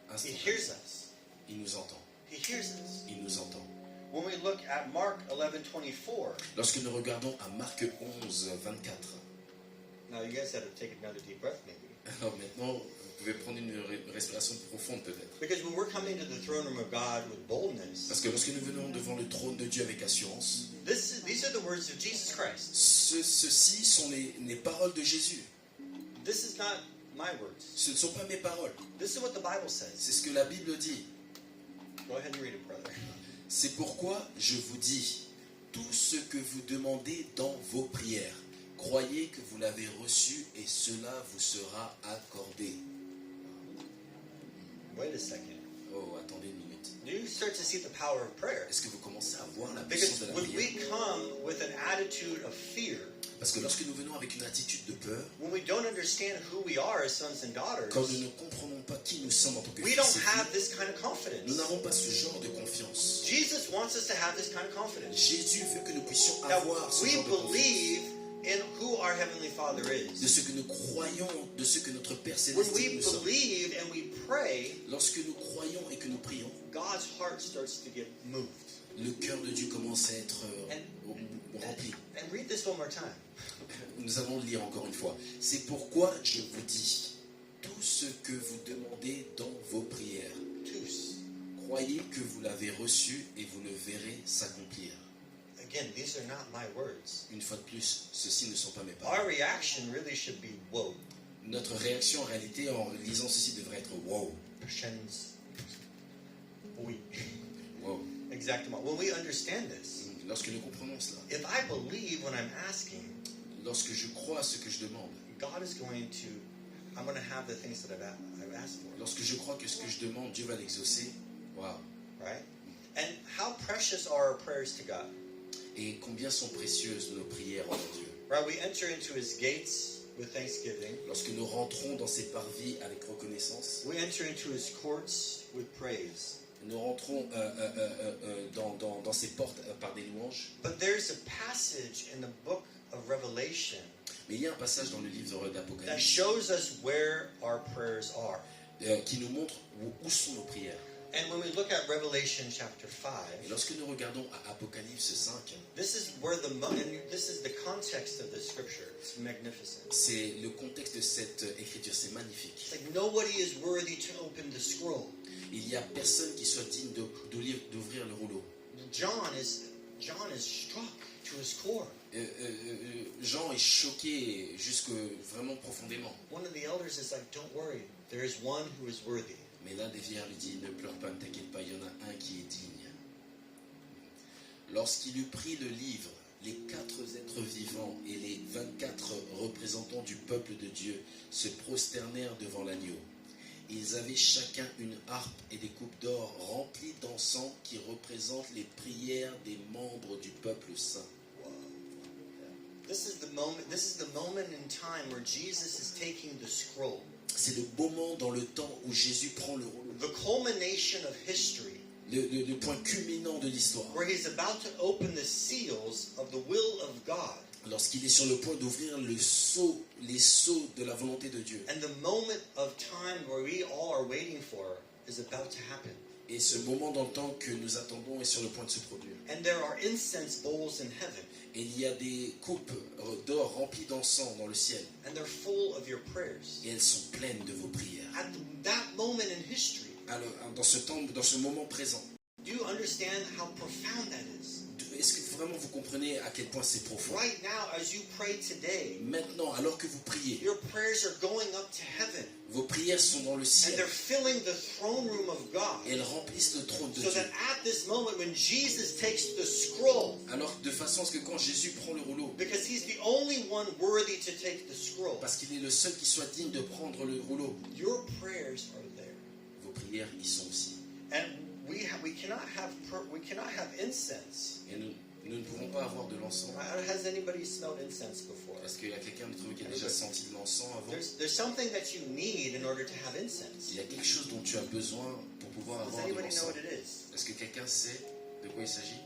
He Instantanément. hears us. Il nous entend. He hears us. Il nous entend. When we look at Mark 11:24, Lorsque nous regardons à Marc 11, 24. now you guys have to take another deep breath maybe. Alors maintenant, vous pouvez prendre une respiration profonde peut-être. Because when we're coming to the throne room of God with boldness, Parce que lorsque nous venons devant le trône de Dieu avec assurance, these are the words of Jesus Christ. ceci sont les paroles de Jésus. This is not my words. Ce ne sont pas mes paroles. This is what the Bible says. C'est ce que la Bible dit. Go ahead and read it, brother. C'est pourquoi je vous dis, tout ce que vous demandez dans vos prières, croyez que vous l'avez reçu et cela vous sera accordé. Wait a second. Oh, attendez une minute. Do you start to see the power of prayer? Est-ce que vous commencez à voir la Because puissance de la when prière? we come with an attitude of fear, Parce que lorsque nous venons avec une attitude de peur, when we don't understand who we are as sons and daughters, quand nous ne comprenons pas qui nous sommes en tant que we fils don't et have filles, this kind of confidence. nous n'avons pas ce genre de confiance. Jesus wants us to have this kind of confidence. Jésus veut que nous puissions That avoir ce we genre de confiance. believe in who our Heavenly Father De is. ce que nous croyons, de ce que notre Père When Céleste dit que we nous sommes. believe and we pray, Lorsque nous croyons et que nous prions, God's heart starts to get moved. le cœur de Dieu commence à être rempli. And read this one more time. Nous allons le lire encore une fois. C'est pourquoi je vous dis, tout ce que vous demandez dans vos prières, Tous. croyez que vous l'avez reçu et vous le verrez s'accomplir. Again, these are not my words. Une fois de plus, ceci ne sont pas mes paroles. Our reaction really should be, whoa. Notre réaction en réalité en lisant ceci devrait être wow, Christians. Oui. wow. Exactement. When we understand this, Lorsque nous comprenons cela, if I believe when I'm asking, lorsque je crois à ce que je demande, God is going to, I'm going to have the things that I've asked for. lorsque je crois que ce que je demande, Dieu va l'exaucer, wow. Right? And how precious are our prayers to God? Et combien sont précieuses nos prières envers Dieu. Right? We enter into His gates with thanksgiving. Lorsque nous rentrons dans ses parvis avec reconnaissance, We enter into his courts with praise. nous rentrons dans ses portes par des louanges. But there's a passage in the book of Revelation Mais il y a un passage dans le livre that d'Apocalypse shows us where our prayers are. qui nous montre où sont nos prières. And when we look at Revelation chapter 5, Et lorsque nous regardons à Apocalypse 5, this is where this is the context of the scripture. It's magnificent. c'est le contexte de cette écriture, c'est magnifique. It's like nobody is worthy to open the scroll. Il n'y a personne qui soit digne d'ouvrir le rouleau. John is struck to his core. Jean est choqué jusque vraiment profondément. One of the elders is like, don't worry, there is one who is worthy. Mais l'un des vieillards lui dit, ne pleure pas, ne t'inquiète pas, il y en a un qui est digne. Lorsqu'il eut pris le livre, les 4 êtres vivants et les 24 représentants du peuple de Dieu se prosternèrent devant l'agneau. Ils avaient chacun une harpe et des coupes d'or remplies d'encens qui représentent les prières des membres du peuple saint. This is the moment in time where Jesus is taking the scroll. C'est le moment dans le temps où Jésus prend le rouleau. The culmination of history, Le point culminant de l'histoire. where he's about to open the seals of the will of God. Lorsqu'il est sur le point d'ouvrir les sceaux de la volonté de Dieu. And the moment of time where we all are waiting for is about to happen. Et ce moment dans le temps que nous attendons est sur le point de se produire. And there are incense bowls in heaven, Et il y a des coupes d'or remplies d'encens dans le ciel. and they're full of your prayers. Et elles sont pleines de vos prières. At that moment in history, Alors, dans ce moment présent, do you understand how profound that is? est-ce que vraiment vous comprenez à quel point c'est profond? Right now, as you pray today, Maintenant, alors que vous priez, your prayers are going up to heaven, vos prières sont dans le and ciel. they're filling the throne room of God. Et elles remplissent le trône de So Dieu. that at this moment, when Jesus takes the scroll, Alors, de façon à ce que quand Jésus prend le rouleau, because he's the only one worthy to take the scroll, parce qu'il est le seul qui soit digne de prendre le rouleau, your prayers are there. vos prières y sont aussi. And we cannot have incense. Et nous ne pouvons pas avoir de l'encens. Has anybody smelled incense before? Est-ce qu'il y a quelqu'un d'entre vous qui a déjà senti de l'encens avant? There's something that you need in order to have incense. Il y a quelque chose dont tu as besoin pour pouvoir Does avoir de anybody know l'encens. what it is? Est-ce que quelqu'un sait de quoi il s'agit?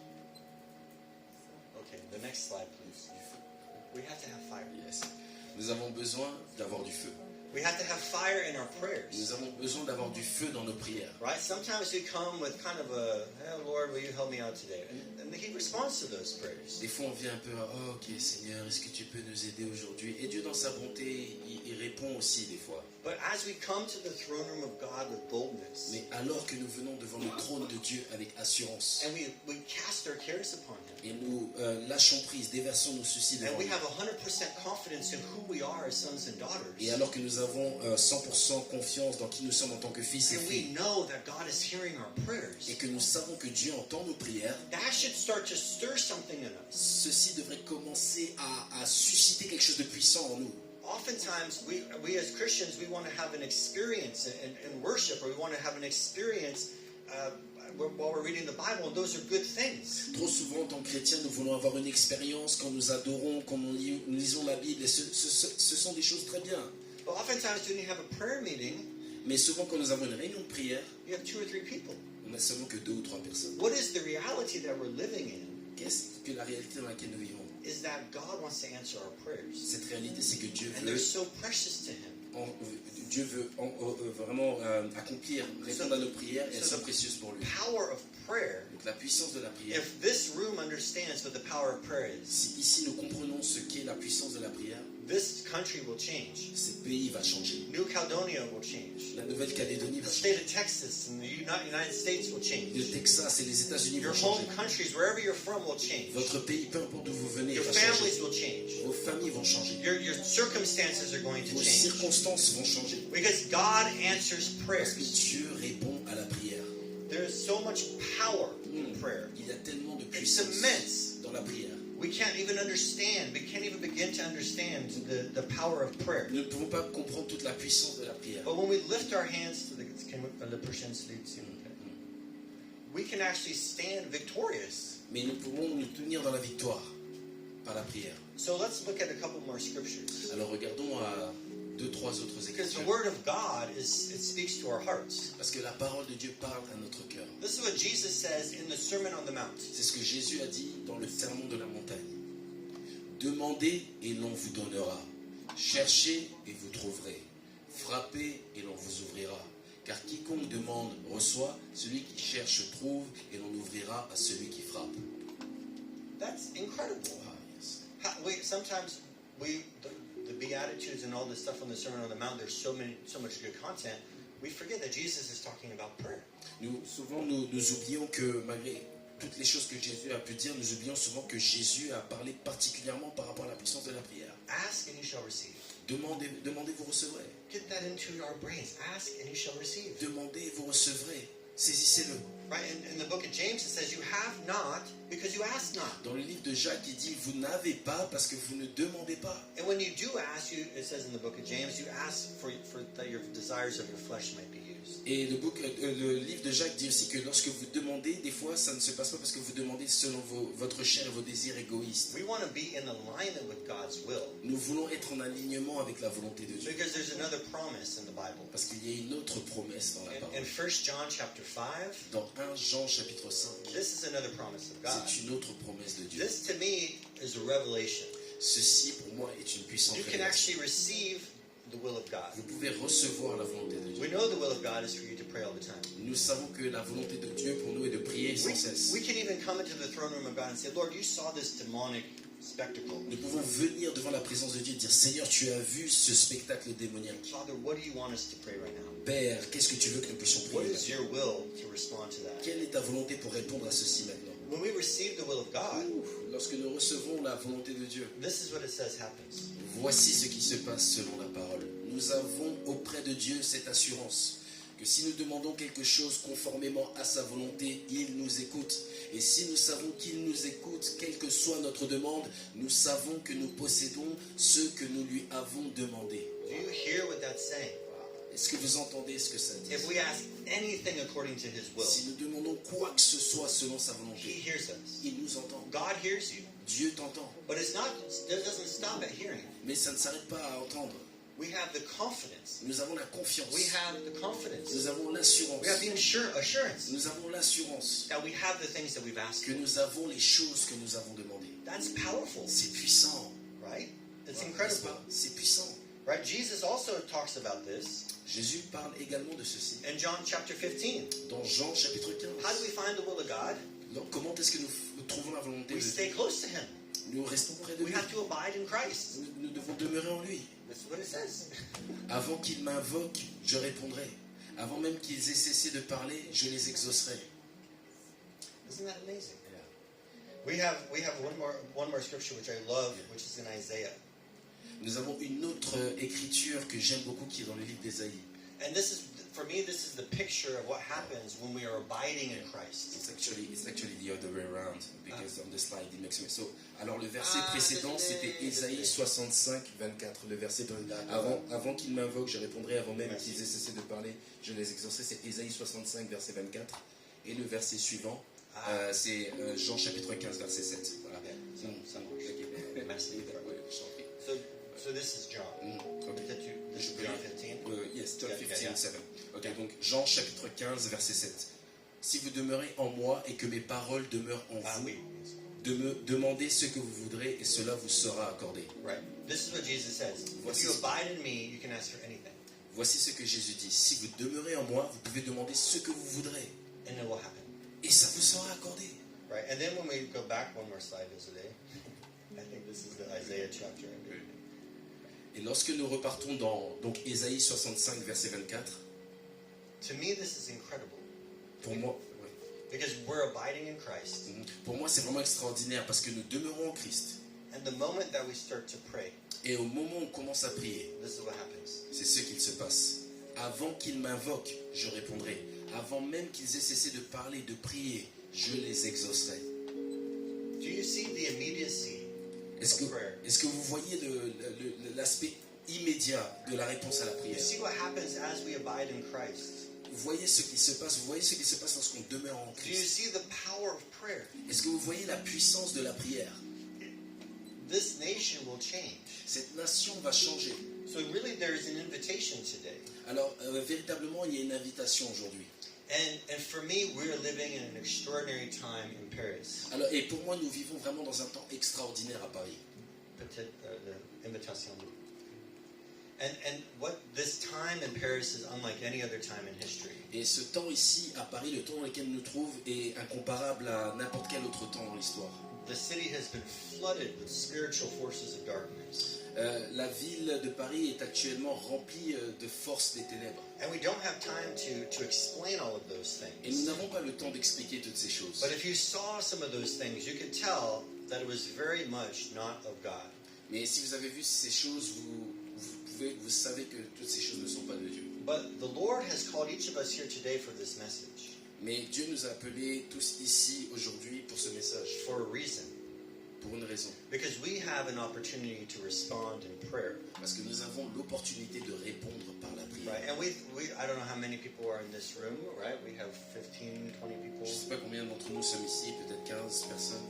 Okay, the next slide, please. We have to have fire. Yes. Nous avons besoin d'avoir du feu. We have to have fire in our prayers. Nous avons besoin d'avoir du feu dans nos prières. Right? Sometimes we come with kind of a, hey, Lord, will you help me out today? And he responds to those prayers. Des fois, on vient un peu, oh, ok, Seigneur, est-ce que tu peux nous aider aujourd'hui? Et Dieu, dans sa bonté, il répond aussi des fois. But as we come to the throne room of God with boldness, Mais alors que nous venons devant le trône de Dieu avec assurance, and we cast our cares upon Him, et nous lâchons prise, déversons nos soucis devant and we lui, have 100% confidence in who we are as sons and daughters, et alors que nous avons 100% confiance dans qui nous sommes en tant que fils et and we filles, know that God is hearing our prayers, et que nous savons que Dieu entend nos prières, that should start to stir something in us. ceci devrait commencer à susciter quelque chose de puissant en nous. Oftentimes, we as Christians, we want to have an experience in worship, or we want to have an experience while we're reading the Bible, and those are good things. Trop souvent, en tant que chrétiens, nous voulons avoir une expérience quand nous adorons, quand nous lisons la Bible, et ce sont des choses très bien. But oftentimes, when you have a prayer meeting, Mais souvent, quand nous avons une réunion de prière, you have 2 or 3 people. on n'a seulement que 2 ou 3 personnes. What is the reality that we're living in? Qu'est-ce que la réalité dans laquelle nous vivons? Is that God wants to answer our prayers, Cette réalité, c'est que Dieu and they're veut, so precious to Him. Dieu veut vraiment accomplir, répondre à nos prières, et elles sont précieuses pour lui. Power of prayer. Donc la puissance de la prière, If this room understands what the power of prayer is, si ici nous comprenons ce qu'est la puissance de la prière, this country will change. ce pays va changer. New Caledonia will change. La Nouvelle-Calédonie The va state changer. of Texas and the United States will Le change. Texas et les États-Unis Your vont home changer. countries, wherever you're from, will change. Votre pays, peu importe d'où vous venez, Your va families changer. will change. Vos familles vont changer. Your circumstances are going to Vos change. circonstances vont changer. Because God answers Parce que prayers. Dieu répond à la prière. There is so much power in prayer. Il y a tellement de It's puissance immense. dans la prière. We can't even understand. We can't even begin to understand the power of prayer. Nous ne pouvons pas comprendre toute la puissance de la prière. But when we lift our hands to the prochaine slide, s'il vous plaît, we can actually stand victorious. Mais nous pouvons nous tenir dans la victoire. par la prière. So let's look at a couple more scriptures. Alors regardons à 2-3 autres Because the écritures. word of God it speaks to our hearts. Parce que la parole de Dieu parle à notre cœur. This is what Jesus says in the Sermon on the Mount. C'est ce que Jésus a dit dans le sermon de la montagne. Demandez et l'on vous donnera. Cherchez et vous trouverez. Frappez et l'on vous ouvrira. Car quiconque demande reçoit, celui qui cherche trouve, et l'on ouvrira à celui qui frappe. That's incredible. Ah, yes. Sometimes the Beatitudes and all this stuff on the Sermon on the Mount, there's so much good content. We forget that Jesus is talking about prayer. Souvent nous oublions que malgré toutes les choses que Jésus a pu dire, nous oublions souvent que Jésus a parlé particulièrement par rapport à la puissance de la prière. Ask and you shall receive. Demandez, vous recevrez. Get that into our brains. Ask and you shall receive. Demandez, vous recevrez. Saisissez-le. Right? In the book of James, it says, you have not because you ask not. Dans le livre de Jacques, il dit, vous n'avez pas parce que vous ne demandez pas. And when you do ask, it says in the book of James, you ask for that your desires of your flesh might be used. Et le livre de Jacques dit aussi que lorsque vous demandez, des fois, ça ne se passe pas parce que vous demandez selon votre chair et vos désirs égoïstes. We want to be in alignment with God's will. Nous voulons être en alignement avec la volonté de Dieu. Because there's another promise in the Bible. Parce qu'il y a une autre promesse dans la parole. In 1 John chapter 5, Dans 1 Jean chapitre 5, this is another promise of God. c'est une autre promesse de Dieu. This to me is a revelation. Ceci pour moi est une puissante You can révélation. actually receive the will of God. Vous pouvez recevoir la volonté de We Dieu. know the will of God is for you to pray all the time. Nous savons que la volonté de Dieu pour nous est de prier sans cesse. We can even come into the throne room of God and say, Lord, you saw this demonic spectacle. Nous pouvons venir devant la présence de Dieu et dire, Seigneur, tu as vu ce spectacle démoniaque. Father, what do you want us to pray right now? Père, qu'est-ce que tu veux que nous puissions What prier is maintenant? your will to respond to that? Quelle est ta volonté pour répondre à ceci maintenant? When we receive the will of God, Lorsque nous recevons la volonté de Dieu, this is what it says happens. voici ce qui se passe selon la parole. Nous avons auprès de Dieu cette assurance que si nous demandons quelque chose conformément à sa volonté, il nous écoute. Et si nous savons qu'il nous écoute, quelle que soit notre demande, nous savons que nous possédons ce que nous lui avons demandé. Do you hear what that's saying? Est-ce que vous entendez ce que ça dit? If we ask anything according to his will, Si nous demandons quoi que ce soit selon sa he volonté, hears us. il nous entend. God hears you. Dieu t'entend. But it doesn't stop at hearing. Mais ça ne s'arrête pas à entendre. We have the confidence. Nous avons la confiance. We have the confidence. Nous avons l'assurance. We have the assurance Nous avons l'assurance that we have the things that we've asked que for. nous avons les choses que nous avons demandées. That's powerful, C'est puissant. right? It's N'est-ce incredible, pas? C'est puissant. right? Jesus also talks about this Jésus parle également de ceci. in John chapter 15. Dans Jean chapitre 15. How do we find the will of God? Donc, comment est-ce que nous trouvons la volonté de We Dieu? stay close to him. Nous restons près de We lui. have to abide in Christ. Nous devons demeurer en lui. That's what it says. Avant qu'ils m'invoquent, je répondrai. Avant même qu'ils aient cessé de parler, je les exaucerai. Isn't that amazing? We have one more scripture which I love, which is in Isaiah. Nous avons une autre écriture que j'aime beaucoup qui est dans le livre d'Ésaïe. And this is, for me, this is the picture of what happens when we are abiding in Christ. It's actually the other way around because on the slide it makes sense. So, alors le verset précédent c'était Ésaïe 65, 24. Le verset avant qu'ils m'invoquent, je répondrai. Avant même qu'ils aient cessé de parler, je les exaucerai. C'est Ésaïe 65, verset 24. Et le verset suivant, c'est Jean chapitre 15, verset 7. Voilà. Ça marche. Merci. So this is John. Okay. This is John 15. Yes, John Yeah, 15, yeah. 7. Ok, donc Jean chapitre 15, verset 7. Si vous demeurez en moi et que mes paroles demeurent en vous, Oui. demandez ce que vous voudrez et cela vous sera accordé. Right. This is what Jesus says. If Voici you ce- abide in me, you can ask for anything, Voici ce que Jésus dit. Si vous demeurez en moi, vous pouvez demander ce que vous voudrez and it will happen. et ça vous sera accordé. Right. And then when we go back one more slide today, I think this is the Isaiah chapter. Et lorsque nous repartons dans donc Ésaïe 65, verset 24, To me, this is incredible pour moi, because we're abiding in Christ. pour moi c'est vraiment extraordinaire parce que nous demeurons en Christ. And the moment that we start to pray, Et au moment où on commence à prier, this is what happens. c'est ce qu'il se passe. Avant qu'ils m'invoquent, je répondrai. Avant même qu'ils aient cessé de parler, de prier, je les exaucerai. Do you see the immediacy Est-ce of prayer? que vous voyez l'aspect immédiat de la réponse à la You prière? see what happens as we abide in Christ? Vous voyez ce qui se passe, vous voyez ce qui se passe lorsqu'on demeure en Do you Christ. see the power of prayer? Est-ce que vous voyez la puissance de la prière? this nation will change. Cette nation va changer. So really there is an invitation today. Alors, véritablement, il y a une invitation aujourd'hui. And for me, we're living in an extraordinary time in Paris. Alors, et pour moi, nous vivons vraiment dans un temps extraordinaire à Paris. Peut-être l'invitation. And what this time in Paris is unlike any other time in history. Et ce temps ici, à Paris, le temps dans lequel nous nous trouvons, est incomparable à n'importe quel autre temps dans l'histoire. The city has been flooded with spiritual forces of darkness. La ville de Paris est actuellement remplie de forces des ténèbres. And we don't have time to explain all of those Et nous things. n'avons pas le temps d'expliquer toutes ces choses. But if you saw some of those things, you could tell that it was very much not of God. Mais si vous avez vu ces choses, vous savez que toutes ces choses ne sont pas de Dieu. But the Lord has called each of us here today for this message, Mais Dieu nous a appelés tous ici aujourd'hui pour ce message, for a reason. pour une raison. Because we have an opportunity to respond in prayer. Parce que nous avons l'opportunité de répondre par la prière. Right? And I don't know how many people are in this room, right? We have 15, 20 people. Je ne sais pas combien d'entre nous sommes ici, peut-être 15 personnes.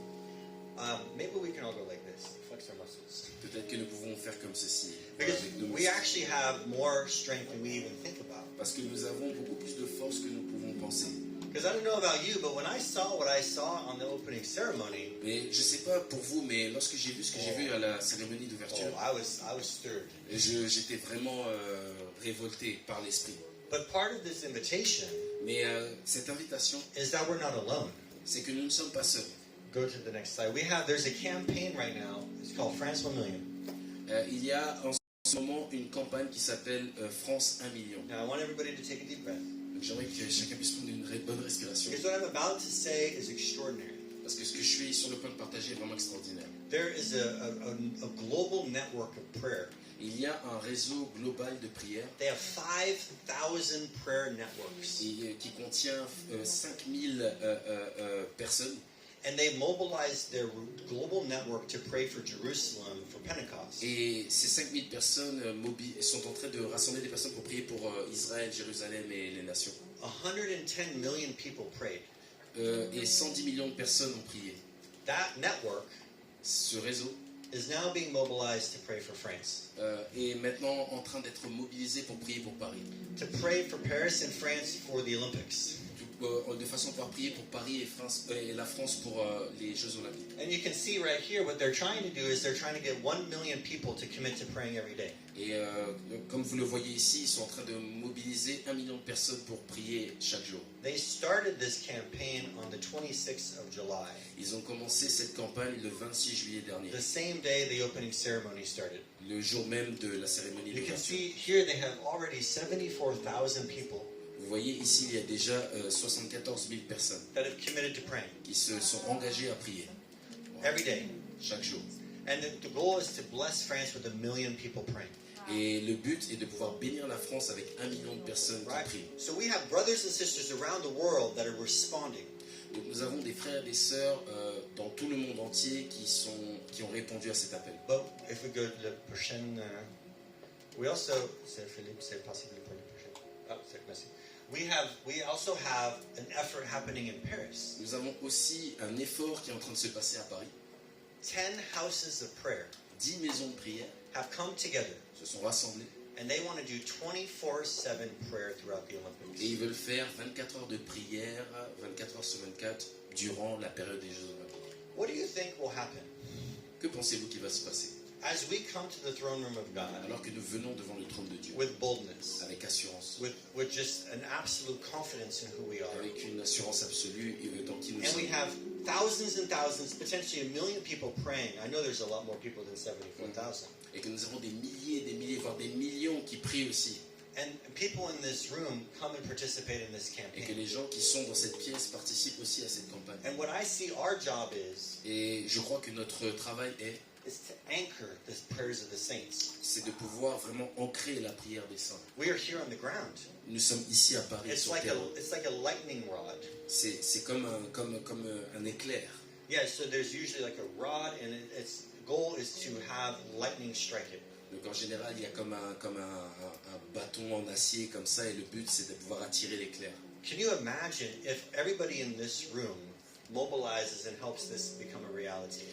Maybe we can all go like this, flex our muscles. Peut-être que nous pouvons faire comme ceci. Because avec nos we muscles. actually have more strength than we even think about. Parce que nous avons beaucoup plus de force que nous pouvons penser. Because I don't know about you, but when I saw what I saw on the opening ceremony, Mais je ne sais pas pour vous, mais lorsque j'ai vu ce que j'ai vu à la cérémonie d'ouverture, I was stirred. j'étais vraiment révolté par l'esprit. But part of this invitation Mais cette invitation, is that we're not alone. c'est que nous ne sommes pas seuls. Go to the next slide. There's a campaign right now. It's called France 1 Million. Il y a en ce moment une campagne qui s'appelle France 1 million. Now I want everybody to take a deep breath. Donc j'aimerais que chacun puisse prendre une bonne respiration. Because what I'm about to say is extraordinary. Parce que ce que je suis sur le point de partager est vraiment extraordinaire. There is a global network of prayer. Il y a un réseau global de prière They have 5,000 prayer networks. qui contient 5000 personnes. And they mobilized their global network to pray for Jerusalem for Pentecost. Et ces 5000 personnes sont en train de rassembler des personnes pour prier pour Israël, Jérusalem et les nations. 110 million people prayed. Et 110 millions de personnes ont prié. That network Ce réseau is now being mobilized to pray for France. est maintenant en train d'être mobilisé pour prier pour Paris. To pray for Paris and France for the Olympics. De façon à pouvoir prier pour Paris et la France pour les Jeux Olympiques. And you can see right here what they're trying to do is they're trying to get 1 million people to commit to praying every day. Et comme vous le voyez ici, ils sont en train de mobiliser 1 million de personnes pour prier chaque jour. They started this campaign on the 26th of July, Ils ont commencé cette campagne le 26 juillet dernier, the same day the opening ceremony started. le jour même de la cérémonie You can d'ouverture. see here they have already 74,000 people Vous voyez ici, il y a déjà 74 000 personnes that have committed to praying qui se sont engagées à prier every day. chaque jour. And the goal is to bless France with 1 million people praying. Et le but est de pouvoir bénir la France avec 1 million de personnes qui Right? prient. So we have brothers and sisters around the world that are responding. Donc nous avons des frères et des sœurs dans tout le monde entier qui ont répondu à cet appel. But if we go to the prochaine, we also, c'est Philippe, c'est possible pour le prochain. Ah, c'est merci. We also have an effort happening in Paris. Nous avons aussi un effort qui est en train de se passer à Paris. 10 houses of prayer 10 maisons de prière have come together se sont rassemblées and they want to do 24/7 prayer throughout the et Olympics. ils veulent faire 24 heures de prière, 24 heures sur 24, durant la période des Jeux Olympiques. What do you think will happen Que pensez-vous qu'il va se passer as we come to the throne room of God alors que nous venons devant le trône de Dieu with boldness, avec assurance, with just an absolute confidence in who we are? avec une assurance absolue dans qui nous And we sommes. have thousands and thousands, potentially 1 million people praying. I know there's a lot more people than 74,000. Et que nous avons des milliers, voire des millions qui prient aussi. And people in this room come and participate in this Et que campaign. les gens qui sont dans cette pièce participent aussi à cette campagne. And what I see our job is Et je crois que notre travail to anchor the prayers of the saints. c'est de pouvoir vraiment ancrer la prière des saints. We are here on the ground. Nous sommes ici à Paris, It's sur like terre. a lightning rod. C'est comme un éclair. Yeah, so there's usually like a rod, and its goal is to have lightning strike it. Donc en général, il y a comme un bâton en acier comme ça, et le but c'est de pouvoir attirer l'éclair. Can you imagine if everybody in this room mobilizes and helps this become a reality?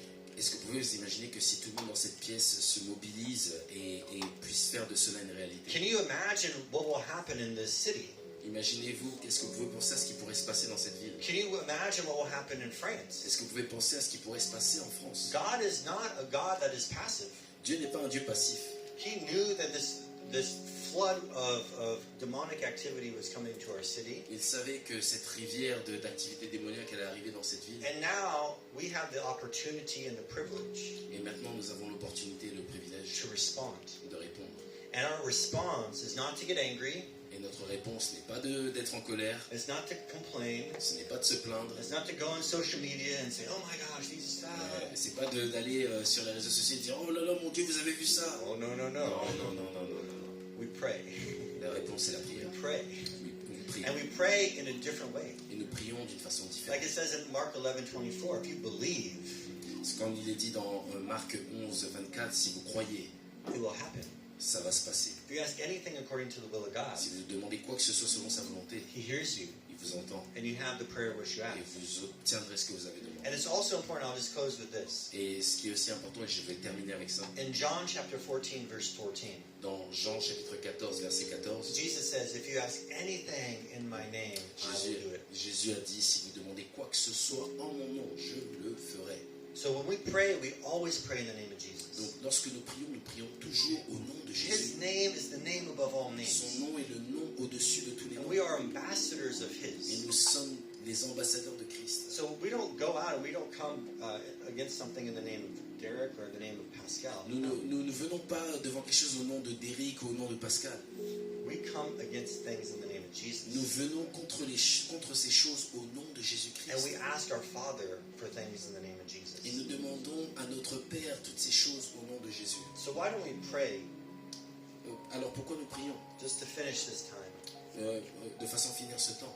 Est-ce que vous pouvez vous imaginer que si tout le monde dans cette pièce se mobilise et puisse faire de cela une réalité? Can you imagine what will happen in this city? Imaginez-vous, qu'est-ce que vous pouvez penser à ce qui pourrait se passer dans cette ville? Can you imagine what will happen in France? Est-ce que vous pouvez penser à ce qui pourrait se passer en France? God is not a God that is passive. Dieu n'est pas un Dieu passif. He knew that this flood of demonic activity was coming to our city. Il savait que cette rivière d'activité démoniaque allait arriver dans cette ville. And now we have the opportunity and the privilege Et maintenant, nous avons l'opportunité et le privilège to respond. de répondre. And our response is not to get angry. Et notre réponse n'est pas d'être en colère, It's not to complain. ce n'est pas de se plaindre, It's not to go on social media and say, "Oh my gosh, these is bad." c'est pas d'aller sur les réseaux sociaux et dire oh là là mon Dieu vous avez vu ça. Oh no no no. Non, non, non, non, non, non. We pray. La réponse c'est la prière. We pray. Nous prions. And we pray in a different way. Et nous prions d'une façon Like différente. it says in Mark 11:24, if you believe, C'est comme il est dit dans Marc 11, 24, si vous croyez, it will happen. ça va se passer. If you ask anything according to the will of God, Si vous demandez quoi que ce soit selon sa volonté, He hears you, il vous entend and you have the prayer which you et ask. vous obtiendrez ce que vous avez demandé. And it's also important, I'll just close with this. Et ce qui est aussi important, et je vais terminer avec ça, In John chapter 14, verse 14, dans Jean chapitre 14, verset 14, Jesus says, if you ask anything in my name, I will do it. Jésus a dit, si vous demandez quoi que ce soit en mon nom, je le ferai. So when we pray, we always pray in the name of Jesus. Donc lorsque nous prions toujours au nom de His Jésus. name is the name above all names. Son nom est le nom au-dessus de tous les And noms. we are ambassadors of Et His. nous sommes les ambassadeurs de Christ. So we don't go out and we don't come against something in the name of Derek or the name of Pascal. Nous ne venons pas devant quelque chose au nom de Derek ou au nom de Pascal. We come against things in the name of Nous Jesus. venons contre ces choses au nom de And we Jésus-Christ. ask our Father for things in the name of Jesus. Et nous demandons à notre Père toutes ces choses au nom de Jésus. So why don't we pray, Alors pourquoi nous prions just to finish this time? de façon à finir ce temps?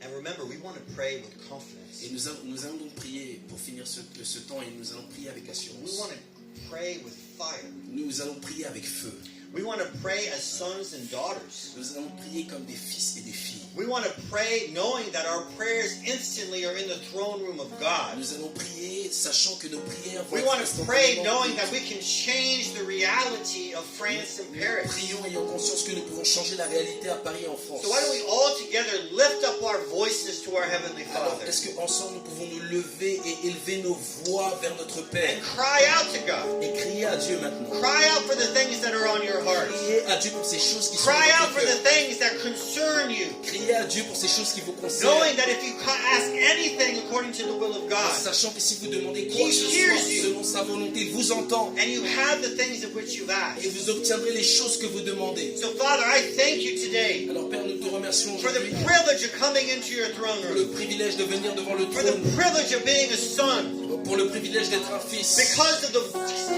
And remember, we want to pray with confidence. Et nous allons donc prier pour finir ce temps et nous allons prier avec We assurance. want to pray with fire. Nous allons prier avec feu. We want to pray as sons and daughters. Nous allons prier comme des fils et des filles. We want to pray knowing that our prayers instantly are in the throne room of God. Nous allons prier sachant que nos prières vont We être want to pray instantanément knowing that prises. we can change the reality of France and Nous Paris. prions ayant conscience que nous pouvons changer la réalité à Paris et en France. So why don't we all together lift up our voices to our Heavenly Alors, Father est-ce qu'ensemble nous pouvons nous lever et élever nos voix vers notre Père and cry out to God? et crier à Dieu maintenant? Cry out for the things that are on your heart. Criez à Dieu pour ces choses qui sont Cry dans out votre for the cœur. things that concern you. Criez à Dieu pour ces choses qui vous Knowing concernent. that if you ask anything according to the will of God, Sachant que si vous demandez quoi que ce He hears soit you. selon sa volonté, il vous entend and you have the things of which you've et asked. vous obtiendrez les choses que vous demandez. So Father, I thank you today Alors Père, nous te remercions for the aujourd'hui privilege of coming into your throne pour le room, privilège de venir devant le for the trône, privilege of being a son, pour le privilège d'être un fils, because of the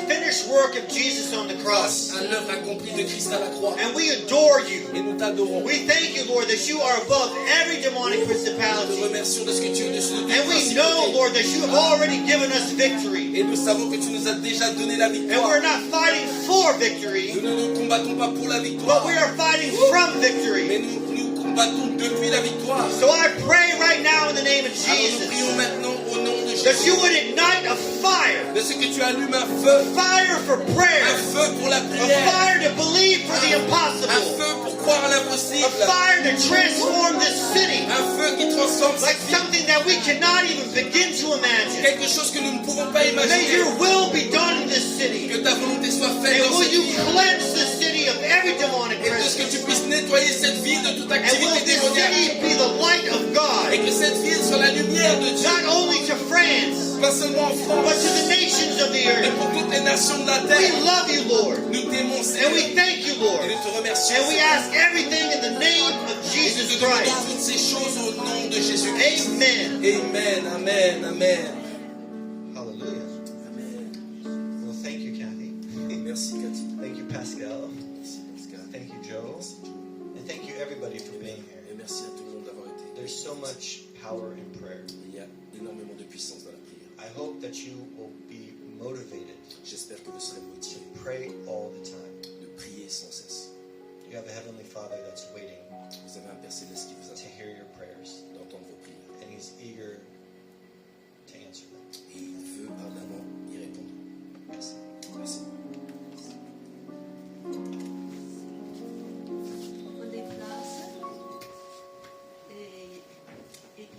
finished work of Jesus on the cross. à l'œuvre accomplie de Christ à la croix. And we adore you. Et nous t'adorons. We thank you, Lord, that you are above every demonic Nous te principality. remercions de ce que tu es au-dessus de toute And we principauté. know, Lord, that you have already given us victory. Et nous savons que tu nous as déjà donné la And victoire. we're not fighting for victory, Nous ne combattons pas pour la but victoire, we are fighting from mais victory. nous combattons depuis la victoire. So I pray right now in the name of Alors nous prions Jesus maintenant au nom de that Jésus you would ignite a fire, de ce que tu allumes un feu, fire for prayer, un feu pour la a prière, fire to believe for the un impossible, feu pour croire à a l'impossible, fire to transform this city un feu qui transforme like cette vie, something that we cannot even begin to imagine. quelque chose que nous ne pouvons pas May imaginer. your will be done in this city. Que ta volonté soit faite And dans will cette you vie cleanse the city of every demonic et de ce que presence? tu puisses nettoyer cette ville de toute And will activité this démoniaque city be the light of et God, que cette ville soit la lumière de Dieu, not only to France, pas seulement en but France, to the nations of the mais earth? pour toutes les nations de la We terre. love you, Lord, Nous t'aimons, and Seigneur, we thank you, et Lord, nous te remercions. and we ask everything in the name of Et nous Jesus te demandons Christ. toutes ces choses au nom de Jésus-Christ. Amen. Amen, amen, amen. Hallelujah. Amen. Well, thank you, Kathy. Merci Cathy. Thank you, Pascal. Merci Pascal. Thank you, Joe. And thank you, everybody, for being here. Et merci à tout le monde d'avoir été. There's so much power in prayer. Il y a énormément de puissance dans la prière. I hope that you will be motivated J'espère que vous serez to motivés pray all the time. de prier sans cesse. You have a Heavenly Father that's waiting Vous avez un Père Céleste qui vous to attend hear your prayers, d'entendre vos prières. and He's eager to answer them. Et il veut ardemment y répondre.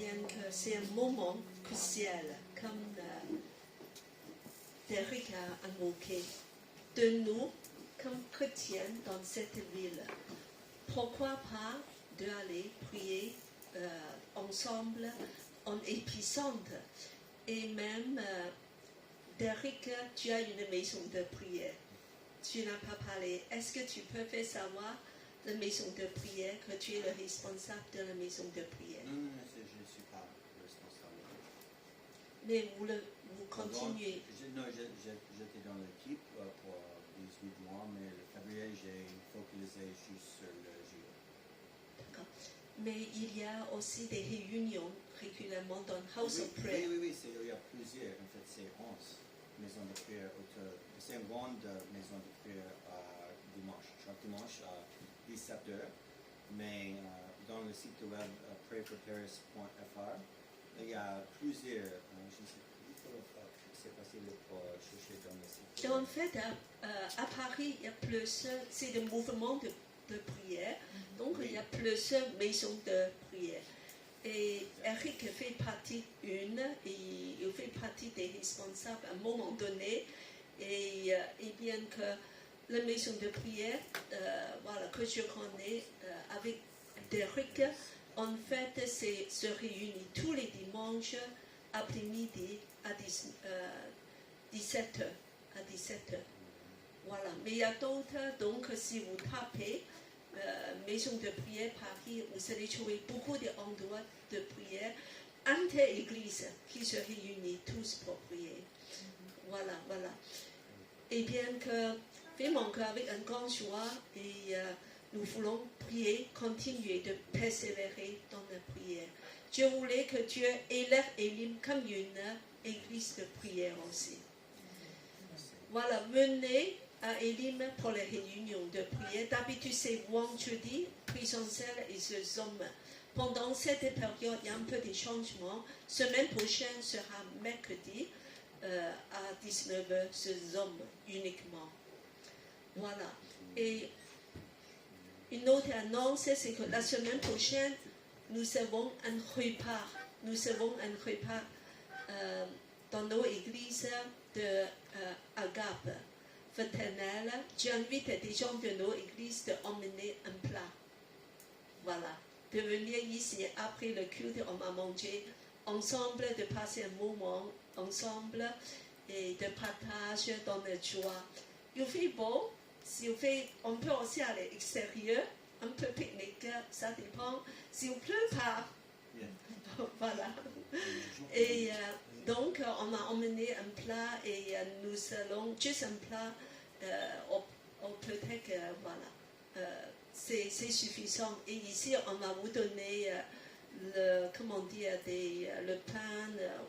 bien que c'est un moment crucial, comme Derek a invoqué, de nous, comme chrétiens dans cette ville. Pourquoi pas d'aller prier ensemble en épicentre? Et même, Derek, tu as une maison de prière. Tu n'as pas parlé. Est-ce que tu peux faire savoir la maison de prière, que tu es le responsable de la maison de prière? Non, je ne suis pas responsable. Mais vous continuez. J'étais dans l'équipe pour 18 mois, mais le février, j'ai focalisé juste sur le JO. D'accord. Mais il y a aussi des réunions régulièrement dans House of Prayer. Oui, il y a plusieurs. En fait, c'est 11 maisons de prière. C'est une grande maison de prière dimanche. Chaque dimanche à 17h. Mais dans le site web prayforparis.fr, il y a plusieurs. Je ne sais pas. C'est facile pour chercher dans le site. En fait, à Paris, il y a plusieurs, c'est des mouvements de prière, donc il y a plusieurs maisons de prière. Et Eric fait partie et il fait partie des responsables à un moment donné. Et bien que la maison de prière, que je connais avec Derek, en fait, se réunit tous les dimanches après-midi à 17h. Voilà. Mais il y a d'autres, donc si vous tapez maison de prière Paris, vous allez trouver beaucoup d'endroits de prière, inter-églises qui se réunissent tous pour prier. Voilà. Et bien que, vraiment qu'avec un grand joie, et nous voulons prier, continuer de persévérer dans la prière. Je voulais que Dieu élève Elim comme une église de prière aussi. Voilà, venez à Elim pour les réunions de prière. D'habitude, c'est vendredi, présentiel et ce Zoom. Pendant cette période, il y a un peu de changement. Semaine prochaine sera mercredi à 19h, ce Zoom uniquement. Voilà. Et une autre annonce, c'est que la semaine prochaine, nous avons un repas. Nous avons un repas dans nos églises de Agape fraternelle. J'invite des gens de nos églises d'emmener un plat. Voilà. De venir ici après le culte, on va manger ensemble, de passer un moment ensemble et de partage dans la joie. Il fait beau. On peut aussi aller à l'extérieur, un peu pique-nique, ça dépend. S'il ne pleut pas, voilà. Et donc, on a emmené un plat et nous allons juste un plat, peut-être que voilà, c'est suffisant. Et ici, on va vous donner le pain,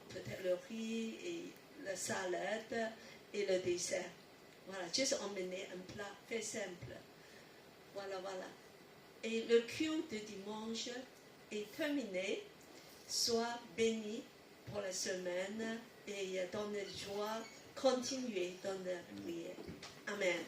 peut-être le riz et la salade et le dessert. Voilà, juste emmener un plat très simple. Voilà. Et le culte de dimanche est terminé. Sois béni pour la semaine et dans la joie, continuez dans la prière. Amen.